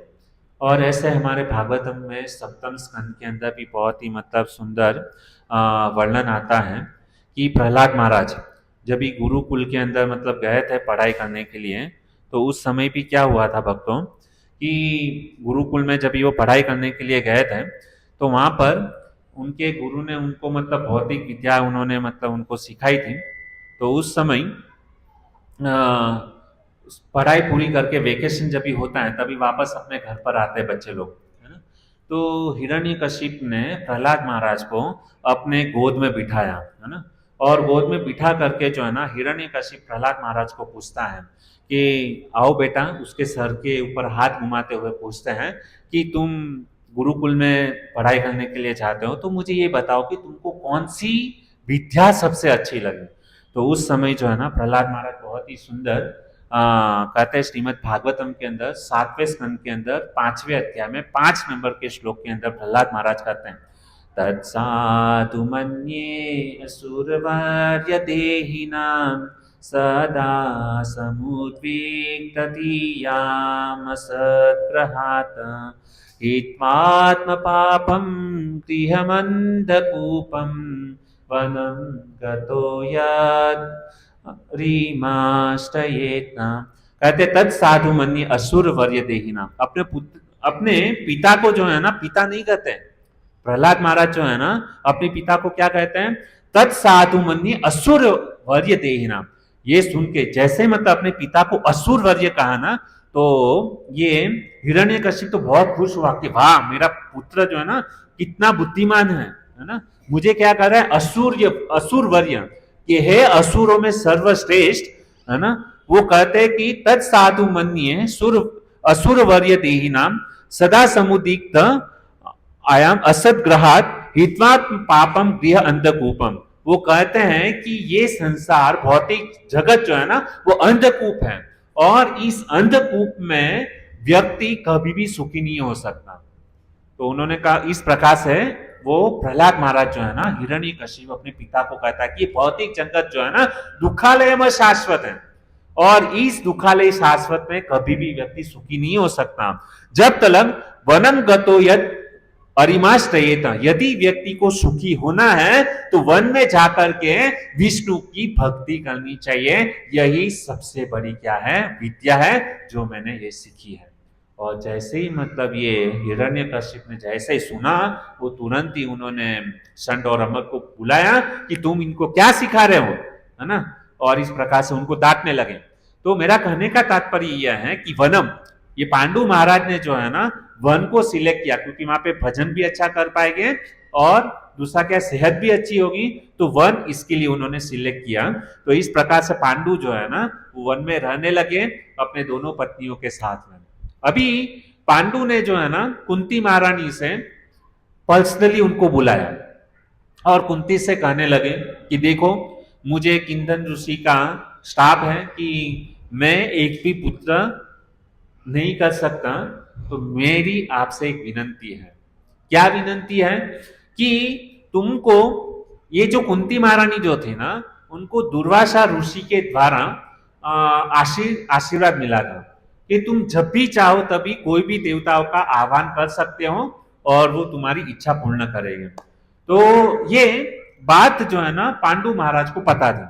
और ऐसे हमारे भागवतम में सप्तम स्कंद के अंदर भी बहुत ही मतलब सुंदर वर्णन आता है कि प्रहलाद महाराज जब भी गुरुकुल के अंदर मतलब गए थे पढ़ाई करने के लिए, तो उस समय भी क्या हुआ था भक्तों कि गुरुकुल में जब भी वो पढ़ाई करने के लिए गए थे तो वहाँ पर उनके गुरु ने उनको मतलब भौतिक विद्या उन्होंने मतलब उनको सिखाई थी। तो उस समय पढ़ाई पूरी करके वेकेशन जब भी होता है तभी वापस अपने घर पर आते हैं बच्चे लोग, है ना। तो हिरण्यकशिप ने प्रहलाद महाराज को अपने गोद में बिठाया, है ना। और गोद में बिठा करके जो है ना हिरण्यकशिप प्रहलाद महाराज को पूछता है कि आओ बेटा, उसके सर के ऊपर हाथ घुमाते हुए पूछते हैं कि तुम गुरुकुल में पढ़ाई करने के लिए जाते हो, तो मुझे ये बताओ कि तुमको कौन सी विद्या सबसे अच्छी लगी। तो उस समय जो है ना प्रहलाद महाराज बहुत ही सुंदर कहते हैं श्रीमद् भागवतम के अंदर 7वें स्कंद के अंदर 5वें अध्याय में 5 नंबर के श्लोक के अंदर प्रहलाद महाराज कहते हैं, तत्साधु मन्ये असुरवर्य देहिनां सदा समुद्विग्नदीयाम् असद्ग्रहात् हित्वात्म पापं गृहमन्धकूपं वनं गतो यद् रीमाष्टयेत्। कहते तत् साधु मन्ये असुर वर्य देहिना, अपने पिता को जो है ना पिता नहीं कहते, प्रहलाद महाराज जो है ना अपने पिता को क्या कहते हैं, तत् साधु मन्ये असुर वर्य देहिना। ये सुन के जैसे मतलब अपने पिता को असुर वर्य कहा ना, तो ये हिरण्यकशिप तो बहुत खुश हुआ कि वाह, मेरा पुत्र जो है ना कितना बुद्धिमान है ना। मुझे क्या कर रहा है, असुर वर्य, कि हे असुरों में सर्वश्रेष्ठ, है ना। वो कहते हैं कि तत् साधु मन्ये असुर वर्य देही नाम सदा समुदिग्ध आयाम असद ग्रहात हित्वात पापम गृह अंधकूपम। वो कहते हैं कि ये संसार भौतिक जगत जो है ना वो अंधकूप है, और इस अंधकूप में व्यक्ति कभी भी सुखी नहीं हो सकता। तो उन्होंने कहा, इस प्रकार से वो प्रहलाद महाराज जो है ना हिरण्यकशिप अपने पिता को कहता है कि भौतिक जगत जो है ना दुखालय में शाश्वत है, और इस दुखालय शाश्वत में कभी भी व्यक्ति सुखी नहीं हो सकता जब तक वनम गतो यद अरिमाश्रयेता। यदि व्यक्ति को सुखी होना है तो वन में जाकर के विष्णु की भक्ति करनी चाहिए। यही सबसे बड़ी क्या है, विद्या है जो मैंने ये सीखी है। और जैसे ही मतलब ये हिरण्यकशिप ने जैसे ही सुना, वो तुरंत ही उन्होंने संड और अमर को बुलाया कि तुम इनको क्या सिखा रहे हो, है ना। और इस प्रकार से उनको डांटने लगे। तो मेरा कहने का तात्पर्य यह है कि वनम, ये पांडु महाराज ने जो है ना वन को सिलेक्ट किया, क्योंकि वहां पे भजन भी अच्छा कर पाएंगे और दूसरा क्या, सेहत भी अच्छी होगी, तो वन इसके लिए उन्होंने सिलेक्ट किया। तो इस प्रकार से पांडु जो है ना वो वन में रहने लगे अपने दोनों पत्नियों के साथ में। अभी पांडु ने जो है ना कुंती महारानी से पर्सनली उनको बुलाया और कुंती से कहने लगे कि देखो, मुझे किंदन ऋषि का श्राप है कि मैं एक भी पुत्र नहीं कर सकता, तो मेरी आपसे एक विनंती है। क्या विनंती है कि तुमको, ये जो कुंती महारानी जो थी ना, उनको दुर्वासा ऋषि के द्वारा आशीर्वाद मिला था कि तुम जब भी चाहो तभी कोई भी देवताओं का आह्वान कर सकते हो और वो तुम्हारी इच्छा पूर्ण करेंगे। तो ये बात जो है ना पांडु महाराज को पता थी,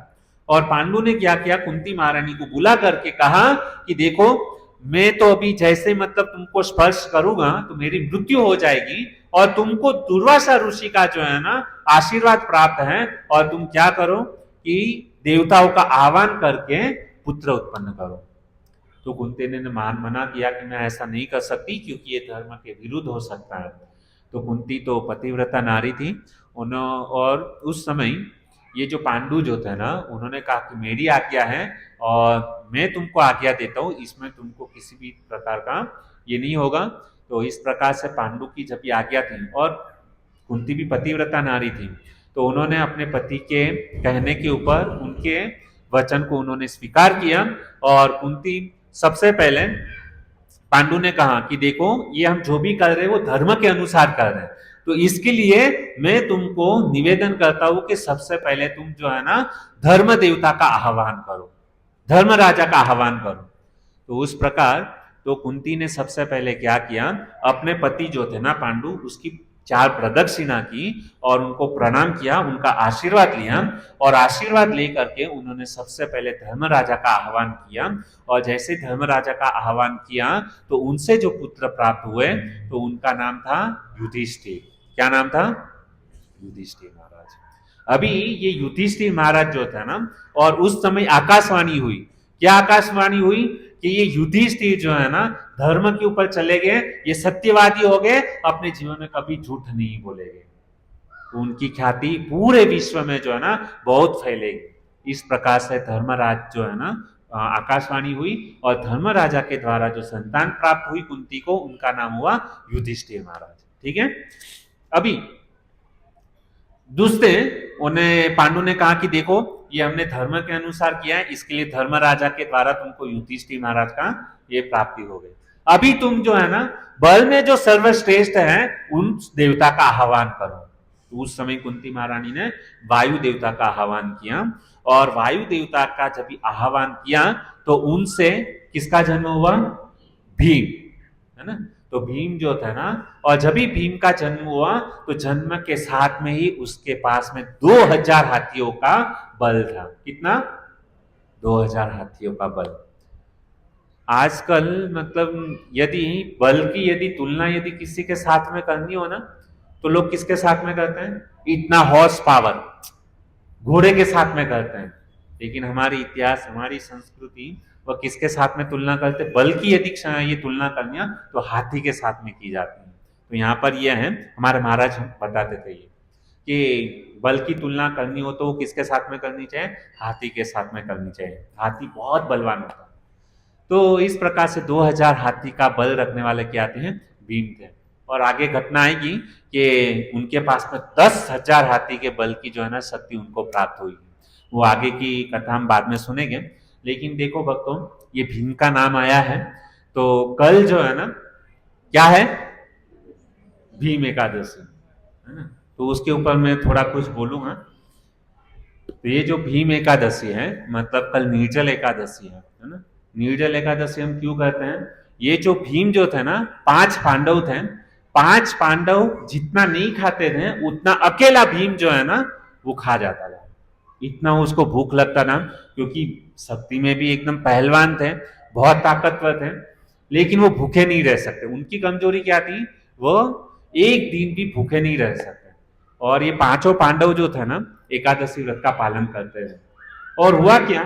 और पांडु ने क्या किया, कुंती महारानी को बुला करके कहा कि देखो, मैं तो अभी जैसे मतलब तुमको स्पर्श करूंगा तो मेरी मृत्यु हो जाएगी, और तुमको दुर्वासा ऋषि का जो है ना आशीर्वाद प्राप्त है, और तुम क्या करो कि देवताओं का आह्वान करके पुत्र उत्पन्न करो। तो कुंती ने मना किया कि मैं ऐसा नहीं कर सकती, क्योंकि ये धर्म के विरुद्ध हो सकता है। तो कुंती तो पतिव्रता नारी थी, और उस समय ये जो पांडु जो थे ना, उन्होंने कहा कि मेरी आज्ञा है और मैं तुमको आज्ञा देता हूं, इसमें तुमको किसी भी प्रकार का ये नहीं होगा। तो इस प्रकार से पांडु की जब ये आज्ञा थी, और कुंती भी पतिव्रता नारी थी, तो उन्होंने अपने पति के कहने के ऊपर उनके वचन को उन्होंने स्वीकार किया। और कुंती सबसे पहले पांडु ने कहा कि देखो, ये हम जो भी कर रहे हैं वो धर्म के अनुसार कर रहे हैं, तो इसके लिए मैं तुमको निवेदन करता हूं कि सबसे पहले तुम जो है ना धर्म देवता का आह्वान करो, धर्म राजा का आह्वान करो। तो उस प्रकार तो कुंती ने सबसे पहले क्या किया, अपने पति जो थे ना पांडु, उसकी 4 प्रदक्षिणा की और उनको प्रणाम किया, उनका आशीर्वाद लिया, और आशीर्वाद लेकर के उन्होंने सबसे पहले धर्मराजा का आह्वान किया। और जैसे धर्मराजा का आह्वान किया तो उनसे जो पुत्र प्राप्त हुए तो उनका नाम था युधिष्ठिर। क्या नाम था? युधिष्ठिर महाराज। अभी ये युधिष्ठिर महाराज जो था ना, और उस समय आकाशवाणी हुई। क्या आकाशवाणी हुई? कि ये युधिष्ठिर जो है ना धर्म के ऊपर चले गए, ये सत्यवादी हो गए, अपने जीवन में कभी झूठ नहीं बोलेंगे। तो उनकी ख्याति पूरे विश्व में जो है ना बहुत फैलेगी। इस प्रकार से धर्मराज जो है ना आकाशवाणी हुई, और धर्मराजा के द्वारा जो संतान प्राप्त हुई कुंती को, उनका नाम हुआ युधिष्ठिर महाराज। ठीक है। अभी दूसरे उन्हें पांडु ने कहा कि देखो ये हमने धर्म के अनुसार किया है, इसके लिए धर्मराजा के द्वारा तुमको युधिष्ठिर महाराज का ये प्राप्ति हो गई। अभी तुम जो है ना बल में जो सर्वश्रेष्ठ है उन देवता का आह्वान करो। तो उस समय कुंती महारानी ने वायु देवता का आह्वान किया, और वायु देवता का जब भी आह्वान किया तो उनसे किसका जन्म हुआ? भीम, है ना। तो भीम जो था ना, और जब भी भीम का जन्म हुआ तो जन्म के साथ में ही उसके पास में 2000 हाथियों का बल था। कितना? 2000 हाथियों का बल। आजकल मतलब यदि बल की यदि तुलना यदि किसी के साथ में करनी हो ना, तो लोग किसके साथ में करते हैं? इतना हॉर्स पावर घोड़े के साथ में करते हैं। लेकिन हमारी इतिहास, हमारी संस्कृति वह किसके साथ में तुलना करते? बल की यदि ये तुलना करनी है तो हाथी के साथ में की जाती है। तो यहाँ पर यह है, हमारे महाराज बताते थे ये कि बल की तुलना करनी हो तो वो किसके साथ में करनी चाहिए? हाथी के साथ में करनी चाहिए। हाथी बहुत बलवान होता है। तो इस प्रकार से 2000 हाथी का बल रखने वाले क्या आते हैं? भीम थे। और आगे घटना आएगी कि उनके पास में 10,000 हाथी के बल की जो है ना शक्ति उनको प्राप्त हुई। वो आगे की कथा हम बाद में सुनेंगे। लेकिन देखो भक्तों, ये भीम का नाम आया है तो कल जो है ना क्या है? भीम एकादशी, है ना। तो उसके ऊपर मैं थोड़ा कुछ बोलूंगा। तो ये जो भीम एकादशी है मतलब कल निर्जल एकादशी है ना। निर्जल एकादशी हम क्यों करते हैं? ये जो भीम जो थे ना, 5 पांडव थे, 5 पांडव जितना नहीं खाते थे उतना अकेला भीम जो है ना वो खा जाता था। इतना उसको भूख लगता था, क्योंकि शक्ति में भी एकदम पहलवान थे, बहुत ताकतवर थे, लेकिन वो भूखे नहीं रह सकते। उनकी कमजोरी क्या थी? वो एक दिन भी भूखे नहीं रह सकते। और ये 5 पांडव जो थे ना एकादशी व्रत का पालन करते थे। और हुआ क्या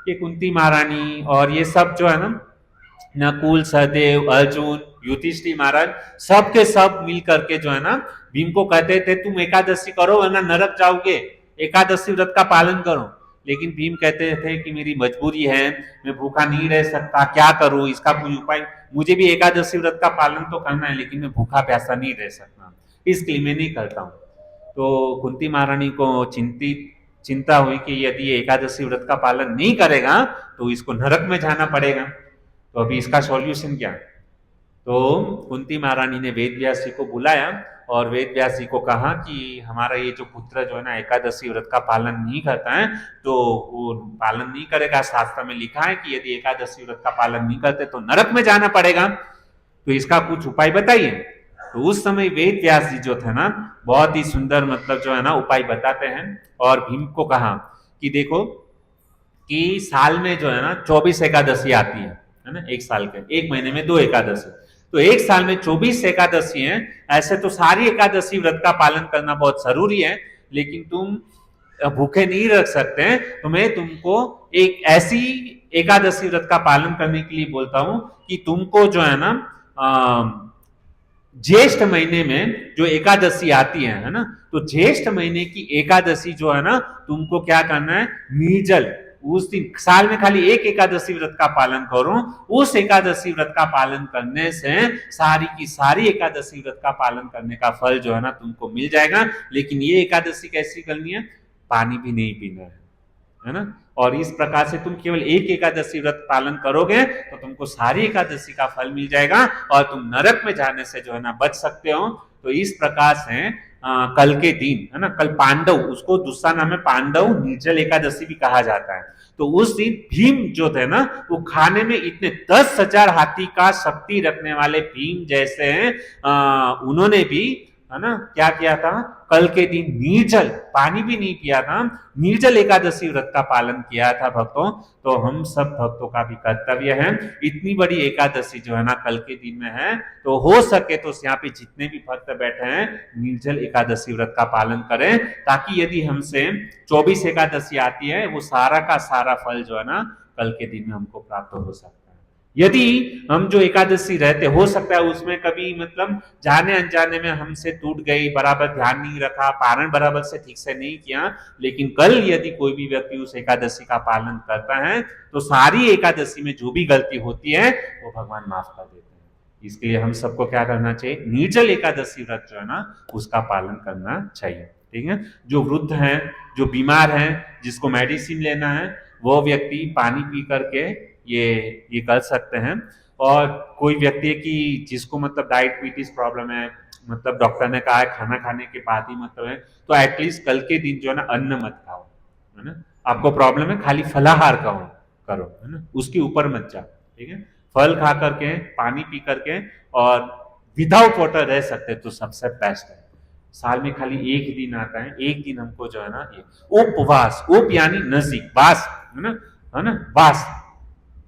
कि कुंती महारानी और ये सब जो है ना, नकुल, सहदेव, अर्जुन, युधिष्ठिर महाराज, सब के सब मिल करके जो है ना भीम को कहते थे तुम एकादशी करो वरना नरक जाओगे, एकादशी व्रत का पालन करो। लेकिन भीम कहते थे कि मेरी मजबूरी है, मैं भूखा नहीं रह सकता, क्या करूं, इसका कोई उपाय। मुझे भी एकादशी व्रत का पालन तो करना है, लेकिन मैं भूखा प्यासा नहीं रह सकता, इसके लिए मैं नहीं करता हूं। तो कुंती महारानी को चिंता हुई कि यदि ये एकादशी व्रत का पालन नहीं करेगा तो इसको नरक में जाना पड़ेगा। तो अभी इसका सॉल्यूशन क्या? तो कुंती महारानी ने वेद व्यास जी को बुलाया और वेद व्यास जी को कहा कि हमारा ये जो पुत्र जो है ना एकादशी व्रत का पालन नहीं करता है, तो वो पालन नहीं करेगा। शास्त्र में लिखा है कि यदि एकादशी व्रत का पालन नहीं करते तो नरक में जाना पड़ेगा, तो इसका कुछ उपाय बताइए। तो उस समय वेद व्यास जी जो थे ना बहुत ही सुंदर मतलब जो है ना उपाय बताते हैं, और भीम को कहा कि देखो कि साल में जो है ना 24 एकादशी आती है ना, एक साल के, एक महीने में 2 एकादशी, तो एक साल में 24 एकादशी है। ऐसे तो सारी एकादशी व्रत का पालन करना बहुत जरूरी है, लेकिन तुम भूखे नहीं रख सकते हैं, तो मैं तुमको एक ऐसी एकादशी व्रत का पालन करने के लिए बोलता हूं कि तुमको जो है ना ज्येष्ठ महीने में जो एकादशी आती है ना, तो ज्येष्ठ महीने की एकादशी जो है ना तुमको क्या करना है? निर्जल, उस दिन साल में खाली एक एकादशी व्रत का पालन करो। उस एकादशी व्रत का पालन करने से सारी की सारी एकादशी व्रत का पालन करने का फल जो है ना तुमको मिल जाएगा। लेकिन ये एकादशी कैसी करनी है? पानी भी नहीं पीना है ना। और इस प्रकार से तुम केवल एक एकादशी व्रत पालन करोगे तो तुमको सारी एकादशी का फल मिल जाएगा और तुम नरक में जाने से जो है ना बच सकते हो। तो इस प्रकार से कल के दिन है ना, कल पांडव, उसको दूसरा नाम है पांडव निर्जल एकादशी भी कहा जाता है। तो उस दिन भीम जो थे ना वो खाने में इतने 10,000 हाथी का शक्ति रखने वाले भीम जैसे हैं, उन्होंने भी है ना, क्या किया था, कल के दिन निर्जल, पानी भी नहीं पिया था, निर्जल एकादशी व्रत का पालन किया था भक्तों। तो हम सब भक्तों का भी कर्तव्य है, इतनी बड़ी एकादशी जो है ना कल के दिन में है, तो हो सके तो यहाँ पे जितने भी भक्त बैठे हैं निर्जल एकादशी व्रत का पालन करें, ताकि यदि हमसे 24 एकादशी आती है वो सारा का सारा फल जो है ना कल के दिन में हमको प्राप्त हो सकता है। यदि हम जो एकादशी रहते, हो सकता है उसमें कभी मतलब जाने अनजाने में हमसे टूट गई, बराबर ध्यान नहीं रखा, पारण बराबर से ठीक से नहीं किया, लेकिन कल यदि कोई भी व्यक्ति उस एकादशी का पालन करता है तो सारी एकादशी में जो भी गलती होती है वो भगवान माफ कर देते हैं। इसके लिए हम सबको क्या करना चाहिए, निर्जल एकादशी व्रत जो है ना उसका पालन करना चाहिए। ठीक है, जो वृद्ध हैं, जो बीमार हैं, जिसको मेडिसिन लेना है, वो व्यक्ति पानी पी करके ये कर सकते हैं। और कोई व्यक्ति है कि जिसको मतलब डायबिटीज प्रॉब्लम है, मतलब डॉक्टर ने कहा है खाना खाने के बाद ही मतलब है, तो एटलीस्ट कल के दिन जो है ना अन्न मत खाओ, है ना। आपको प्रॉब्लम है, खाली फलाहार करो, है ना, उसके ऊपर मत जाओ। ठीक है, फल खा करके, पानी पी करके और विदाउट वाटर रह सकते तो सबसे बेस्ट है। साल में खाली एक दिन आता है, एक दिन हमको जो है ना ये उपवास, उप यानी नजदीक, वास है ना, वास,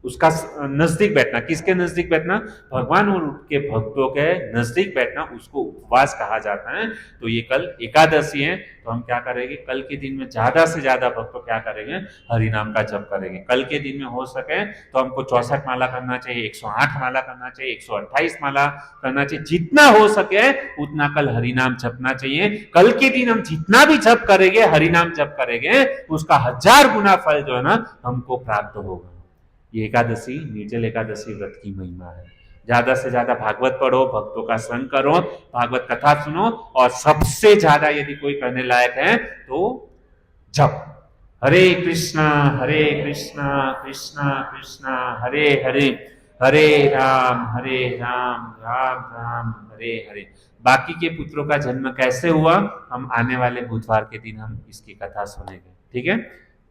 उसका नजदीक बैठना, किसके नजदीक बैठना, भगवान और उनके भक्तों के नजदीक बैठना, उसको उपवास कहा जाता है। तो ये कल एकादशी है, तो हम क्या करेंगे, कल के दिन में ज्यादा से ज्यादा भक्तों क्या करेंगे, हरि नाम का जप करेंगे। कल के दिन में हो सके तो हमको 64 माला करना चाहिए, 108 माला करना चाहिए, 128 माला करना चाहिए, जितना हो सके उतना कल हरि नाम जपना चाहिए। कल के दिन हम जितना भी जप करेंगे, हरि नाम जप करेंगे, उसका 1000 गुना फल जो है ना हमको प्राप्त होगा। ये एकादशी निर्जल एकादशी व्रत की महिमा है। ज्यादा से ज्यादा भागवत पढ़ो, भक्तों का संग करो, भागवत कथा सुनो, और सबसे ज्यादा यदि कोई करने लायक है तो जप, हरे कृष्णा कृष्णा कृष्णा हरे हरे, हरे राम राम राम हरे हरे। बाकी के पुत्रों का जन्म कैसे हुआ, हम आने वाले बुधवार के दिन हम इसकी कथा सुनेंगे। ठीक है,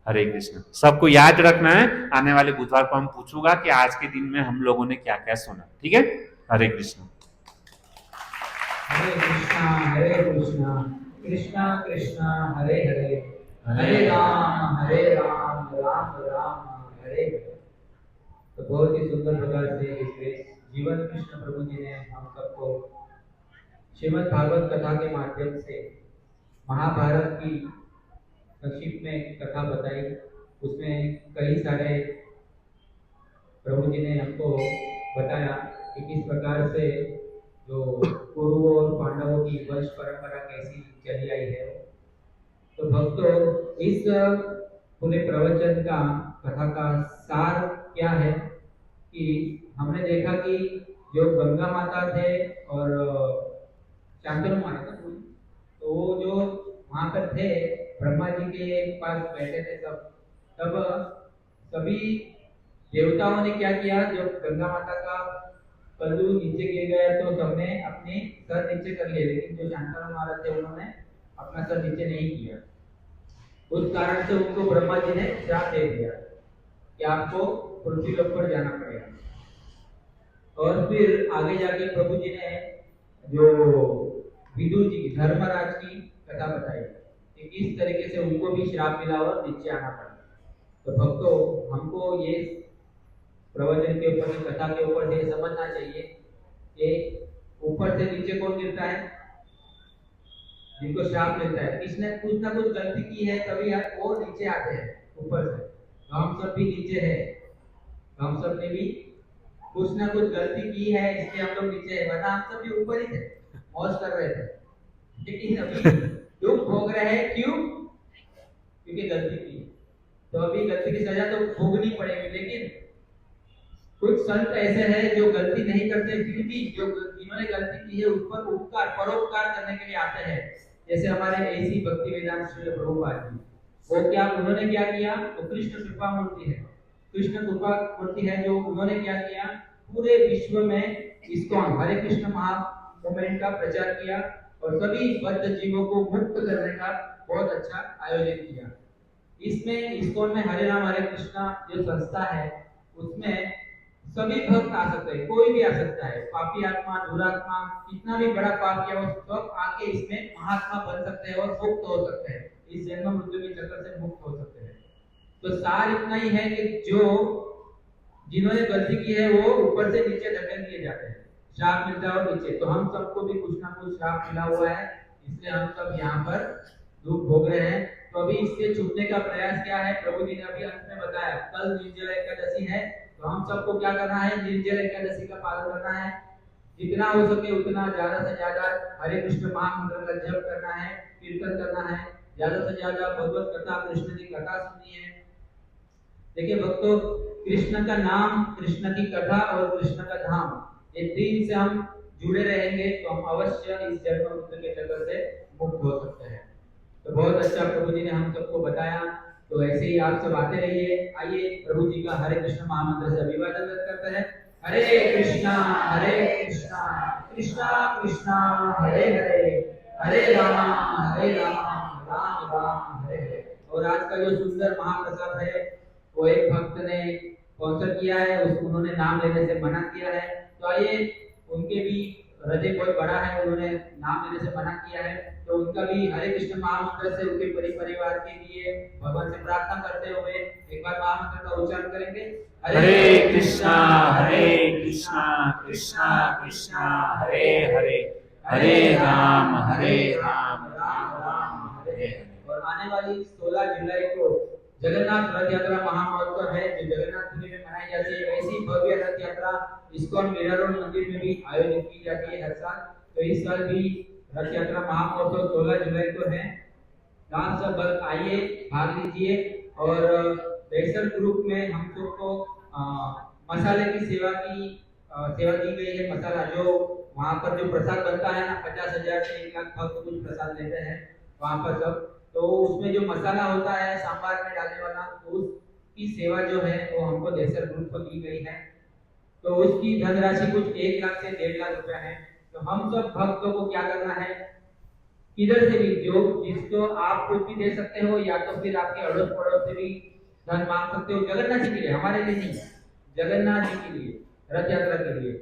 हरे कृष्ण। सबको याद रखना है, आने वाले बुधवार को हम पूछूंगा कि आज के दिन में हम लोगों ने क्या क्या सुना। ठीक है, हरे कृष्ण। हरे कृष्णा कृष्णा कृष्णा हरे हरे, हरे राम राम राम हरे हरे। तो बहुत ही सुंदर प्रकार से इस जीवन कृष्ण प्रभु जी ने हम सबको श्रीमद् भागवत कथा के माध्यम से महाभारत की संक्षिप्त में कथा बताई। उसमें कई सारे प्रभु जी ने हमको बताया कि किस प्रकार से जो कौरवों और पांडवों की वंश परंपरा कैसी चली आई है। तो भक्तों, इस पूरे प्रवचन का, कथा का सार क्या है कि हमने देखा कि जो गंगा माता थे और शांतनु माता था, तो वो जो वहां पर थे ब्रह्मा जी के पास बैठे थे सब, तब सभी देवताओं ने क्या किया, जब गंगा माता का कलू नीचे गिर गया तो सबने अपने सर नीचे कर लिए, लेकिन जो शांतनु महाराज थे उन्होंने अपना सर नीचे नहीं किया। उस कारण से उनको ब्रह्मा जी ने श्राप दे दिया कि आपको पृथ्वी लोक पर जाना पड़ेगा। और फिर आगे जाके प्रभु जी ने जो विदुर जी, धर्मराज की कथा बताई कि किस तरीके से उनको भी श्राप मिला और नीचे आना पड़ा। तो भक्तों, हमको ये प्रवचन के ऊपर, कथा के ऊपर से समझना चाहिए कि ऊपर से नीचे कौन गिरता है, जिनको श्राप मिलता है, किसने कुछ ना कुछ गलती की है, तभी वो नीचे आते हैं ऊपर से। तो हम सब भी नीचे हैं, तो हम सब ने भी कुछ ना कुछ गलती की है, इसलिए हम लोग नीचे हैं, वरना हम सब भी ऊपर ही थे, मौज कर रहे थे। लेकिन अभी दुख भोग रहे हैं, क्यों? क्योंकि गलती की। तो अभी गलती की सजा तो भोगनी पड़ेगी। लेकिन कुछ संत ऐसे हैं जो गलती नहीं करते, फिर भी जो जिन्होंने गलती की है उस पर उपकार, परोपकार करने के लिए आते हैं। जैसे हमारे ऐसी भक्ति वेदांत श्री प्रभुपाद जी, वो क्या, उन्होंने क्या किया, तो कृष्ण कृपा मूर्ति है, कृष्ण कृपा मूर्ति है, जो उन्होंने क्या किया, पूरे विश्व में इस्कॉन हरे कृष्ण महा मूवमेंट का प्रचार किया और सभी बद्ध जीवों को मुक्त करने का बहुत अच्छा आयोजन किया। इसमें इस्कॉन में हरे राम हरे कृष्णा जो संस्था है, उसमें सभी भक्त आ सकते हैं, कोई भी आ सकता है, पापी आत्मा, दुरात्मा, कितना भी बड़ा पाप किया हो सब आके इसमें महात्मा बन सकते हैं और मुक्त हो सकते हैं, इस जन्म मृत्यु के चक्कर से मुक्त हो सकते हैं। तो सार इतना ही है कि जो जिन्होंने गलती की है वो ऊपर से नीचे धकेल दिए जाते हैं, श्राप मिलता है और नीचे। तो हम सबको भी कुछ ना कुछ श्राप मिला हुआ है, इसलिए हम सब यहाँ पर दुख भोग रहे हैं। तो अभी इससे छूटने का प्रयास क्या है, प्रभु जी ने अभी अंत में बताया, कल निर्जला एकादशी है, तो हम सबको क्या करना है, निर्जला एकादशी का पालन करना है, जितना हो सके उतना ज्यादा से ज्यादा हरे कृष्ण महामंत्र का जप करना है, कीर्तन करना है, ज्यादा से ज्यादा भगवत कथा, कृष्ण की कथा सुननी है। देखिए भक्तों, कृष्ण का नाम, कृष्ण की कथा और कृष्ण का धाम, ये तीन से हम जुड़े रहेंगे तो हम अवश्य इस जन्म मृत्यु के चक्कर से मुक्त हो सकते हैं। तो बहुत अच्छा प्रभु जी ने हम सबको बताया। तो ऐसे ही आप सब आते रहिए। आइए प्रभु जी का हरे कृष्ण महामंत्र से अभिवादन करते हैं। हरे कृष्णा कृष्णा कृष्णा हरे हरे, हरे राम राम राम हरे हरे। और आज का जो सुंदर महाप्रसाद है वो एक भक्त ने स्पॉन्सर किया है, उन्होंने नाम लेने से मना किया है। तो आइए, उनके भी हृदय बहुत बड़ा है, उन्होंने नाम लेने से मना किया है, तो उनका भी हरे कृष्ण महामंत्र से उनके परिवार के लिए भगवान से प्रार्थना करते हुए एक बार महामंत्र का उच्चारण करेंगे। हरे कृष्णा कृष्णा कृष्णा हरे हरे, हरे राम राम राम हरे हरे। और आने वाली 16 जुलाई को जगन्नाथ रथ यात्रा महामहोत्सव है, जो जगन्नाथपुरी में मनाई जाती है। ऐसी भव्य रथ यात्रा इस्कॉन मीरा रोड मंदिर में भी आयोजित की जाती है हर साल। तो इस साल भी रथ यात्रा महामहोत्सव 16 जुलाई को है। आप सब आइए, भाग लीजिए। और बेहतर ग्रुप में हम सबको मसाले की सेवा की गई है। मसाला जो वहाँ पर जो प्रसाद बनता है ना, 50,000 से 1 लाख भक्त कुछ प्रसाद लेते हैं वहाँ पर सब, तो उसमें जो मसाला होता है सांबार में डालने वाला, तो उसकी सेवा जो है वो हमको देसर ग्रुप को दी गई है। तो उसकी धनराशि कुछ 1 लाख से 1.5 लाख रुपया है। तो हम सब भक्तों को क्या करना है, किधर से भी जो जिसको आप कुछ भी दे सकते हो, या तो फिर आपके अड़ोस पड़ोस से भी धन मांग सकते हो, जगन्नाथ जी के लिए, हमारे लिए नहीं, जगन्नाथ जी के लिए, रथ यात्रा के लिए।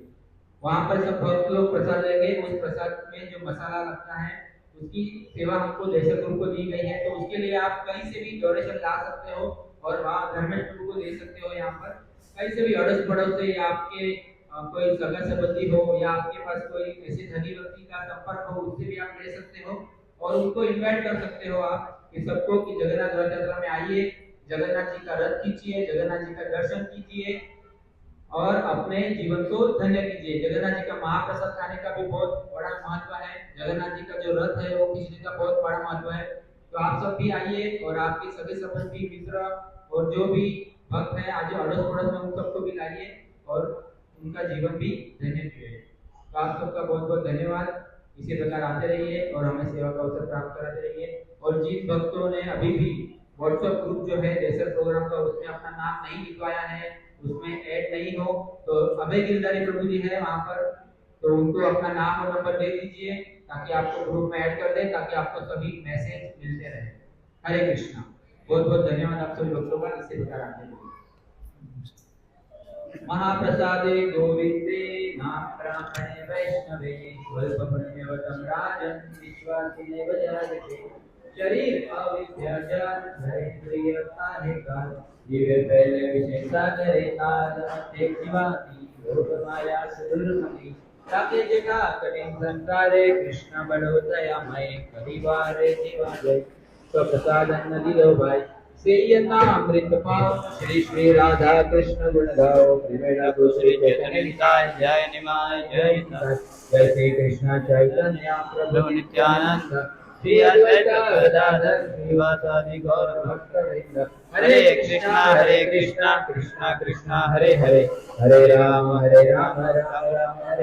वहां पर सब भक्त लोग प्रसाद लेंगे, उस प्रसाद में जो मसाला लगता है उसकी सेवा हमको देशर ग्रुप को दी गई है। तो उसके लिए आप कहीं से भी डोनेशन ला सकते हो और वहाँ धर्मेश प्रभु को दे सकते हो। यहाँ पर कहीं से भी अड़ोस पड़ोस से, या आपके कोई सगा संबंधी हो, या आपके पास कोई ऐसे धनी व्यक्ति का संपर्क हो, उससे भी आप ले सकते हो और उनको इनवाइट कर सकते हो आप कि सबको कि जगन्नाथ रथ यात्रा में आइए, जगन्नाथ जी का रथ खींचिए, जगन्नाथ जी का दर्शन कीजिए और अपने जीवन को धन्य कीजिए। जगन्नाथ जी का महाप्रसाद खाने का भी बहुत बड़ा महत्व है। जगन्नाथ जी का जो रथ है वो खींचने का बहुत बड़ा महत्व है। तो आप सब भी आइए और आपके सगे संबंधी, मित्र और जो भी भक्त है, आज अड़ोस पड़ोस में उन सबको भी लाइए और उनका जीवन भी धन्य कीजिए। तो आप सबका बहुत बहुत धन्यवाद। इसी प्रकार आते रहिए और हमें सेवा का अवसर प्राप्त कराते रहिए। और जिन भक्तों ने अभी भी व्हाट्सएप ग्रुप जो है देसर प्रोग्राम का, उसमें अपना नाम नहीं लिखवाया है, उसमें ऐड नहीं हो, तो अभय गिरधारी प्रभु जी है वहां पर, तो उनको अपना नाम और नंबर दे दीजिए ताकि आपको ग्रुप में ऐड कर दे, ताकि आपको सभी मैसेज मिलते रहे। हरे कृष्णा। बहुत बहुत धन्यवाद आप सभी भक्तों का। इसी प्रकार आते रहिए। महाप्रसादे गोविंदे नाम ब्राह्मणे वैष्णवे स्वल्पपुण्यवतं राजन् विश्वासिने वजायते। शरीर अविद्याजात धरेन्द्रियताहिकाल जीवे पहले विशेषा करे ताल मध्य जीवाती योग माया सुदुर्मति ताके जगा कठिन संसारे कृष्ण बड़ो दयामय परिवारे जीवाजय स्वप्रसादन नदियो भाई सेयनामृत पाओ श्री श्री राधा कृष्ण गुण गाओ प्रेमेला गो श्री चैतन्य निताय जय निमाय जय निताय जय श्री कृष्ण चैतन्य प्रभु नित्यानंद श्री अद्वैत गदाधर श्रीवासादि गौर भक्तवृंद। हरे कृष्णा कृष्णा कृष्णा हरे हरे, हरे राम राम राम हरे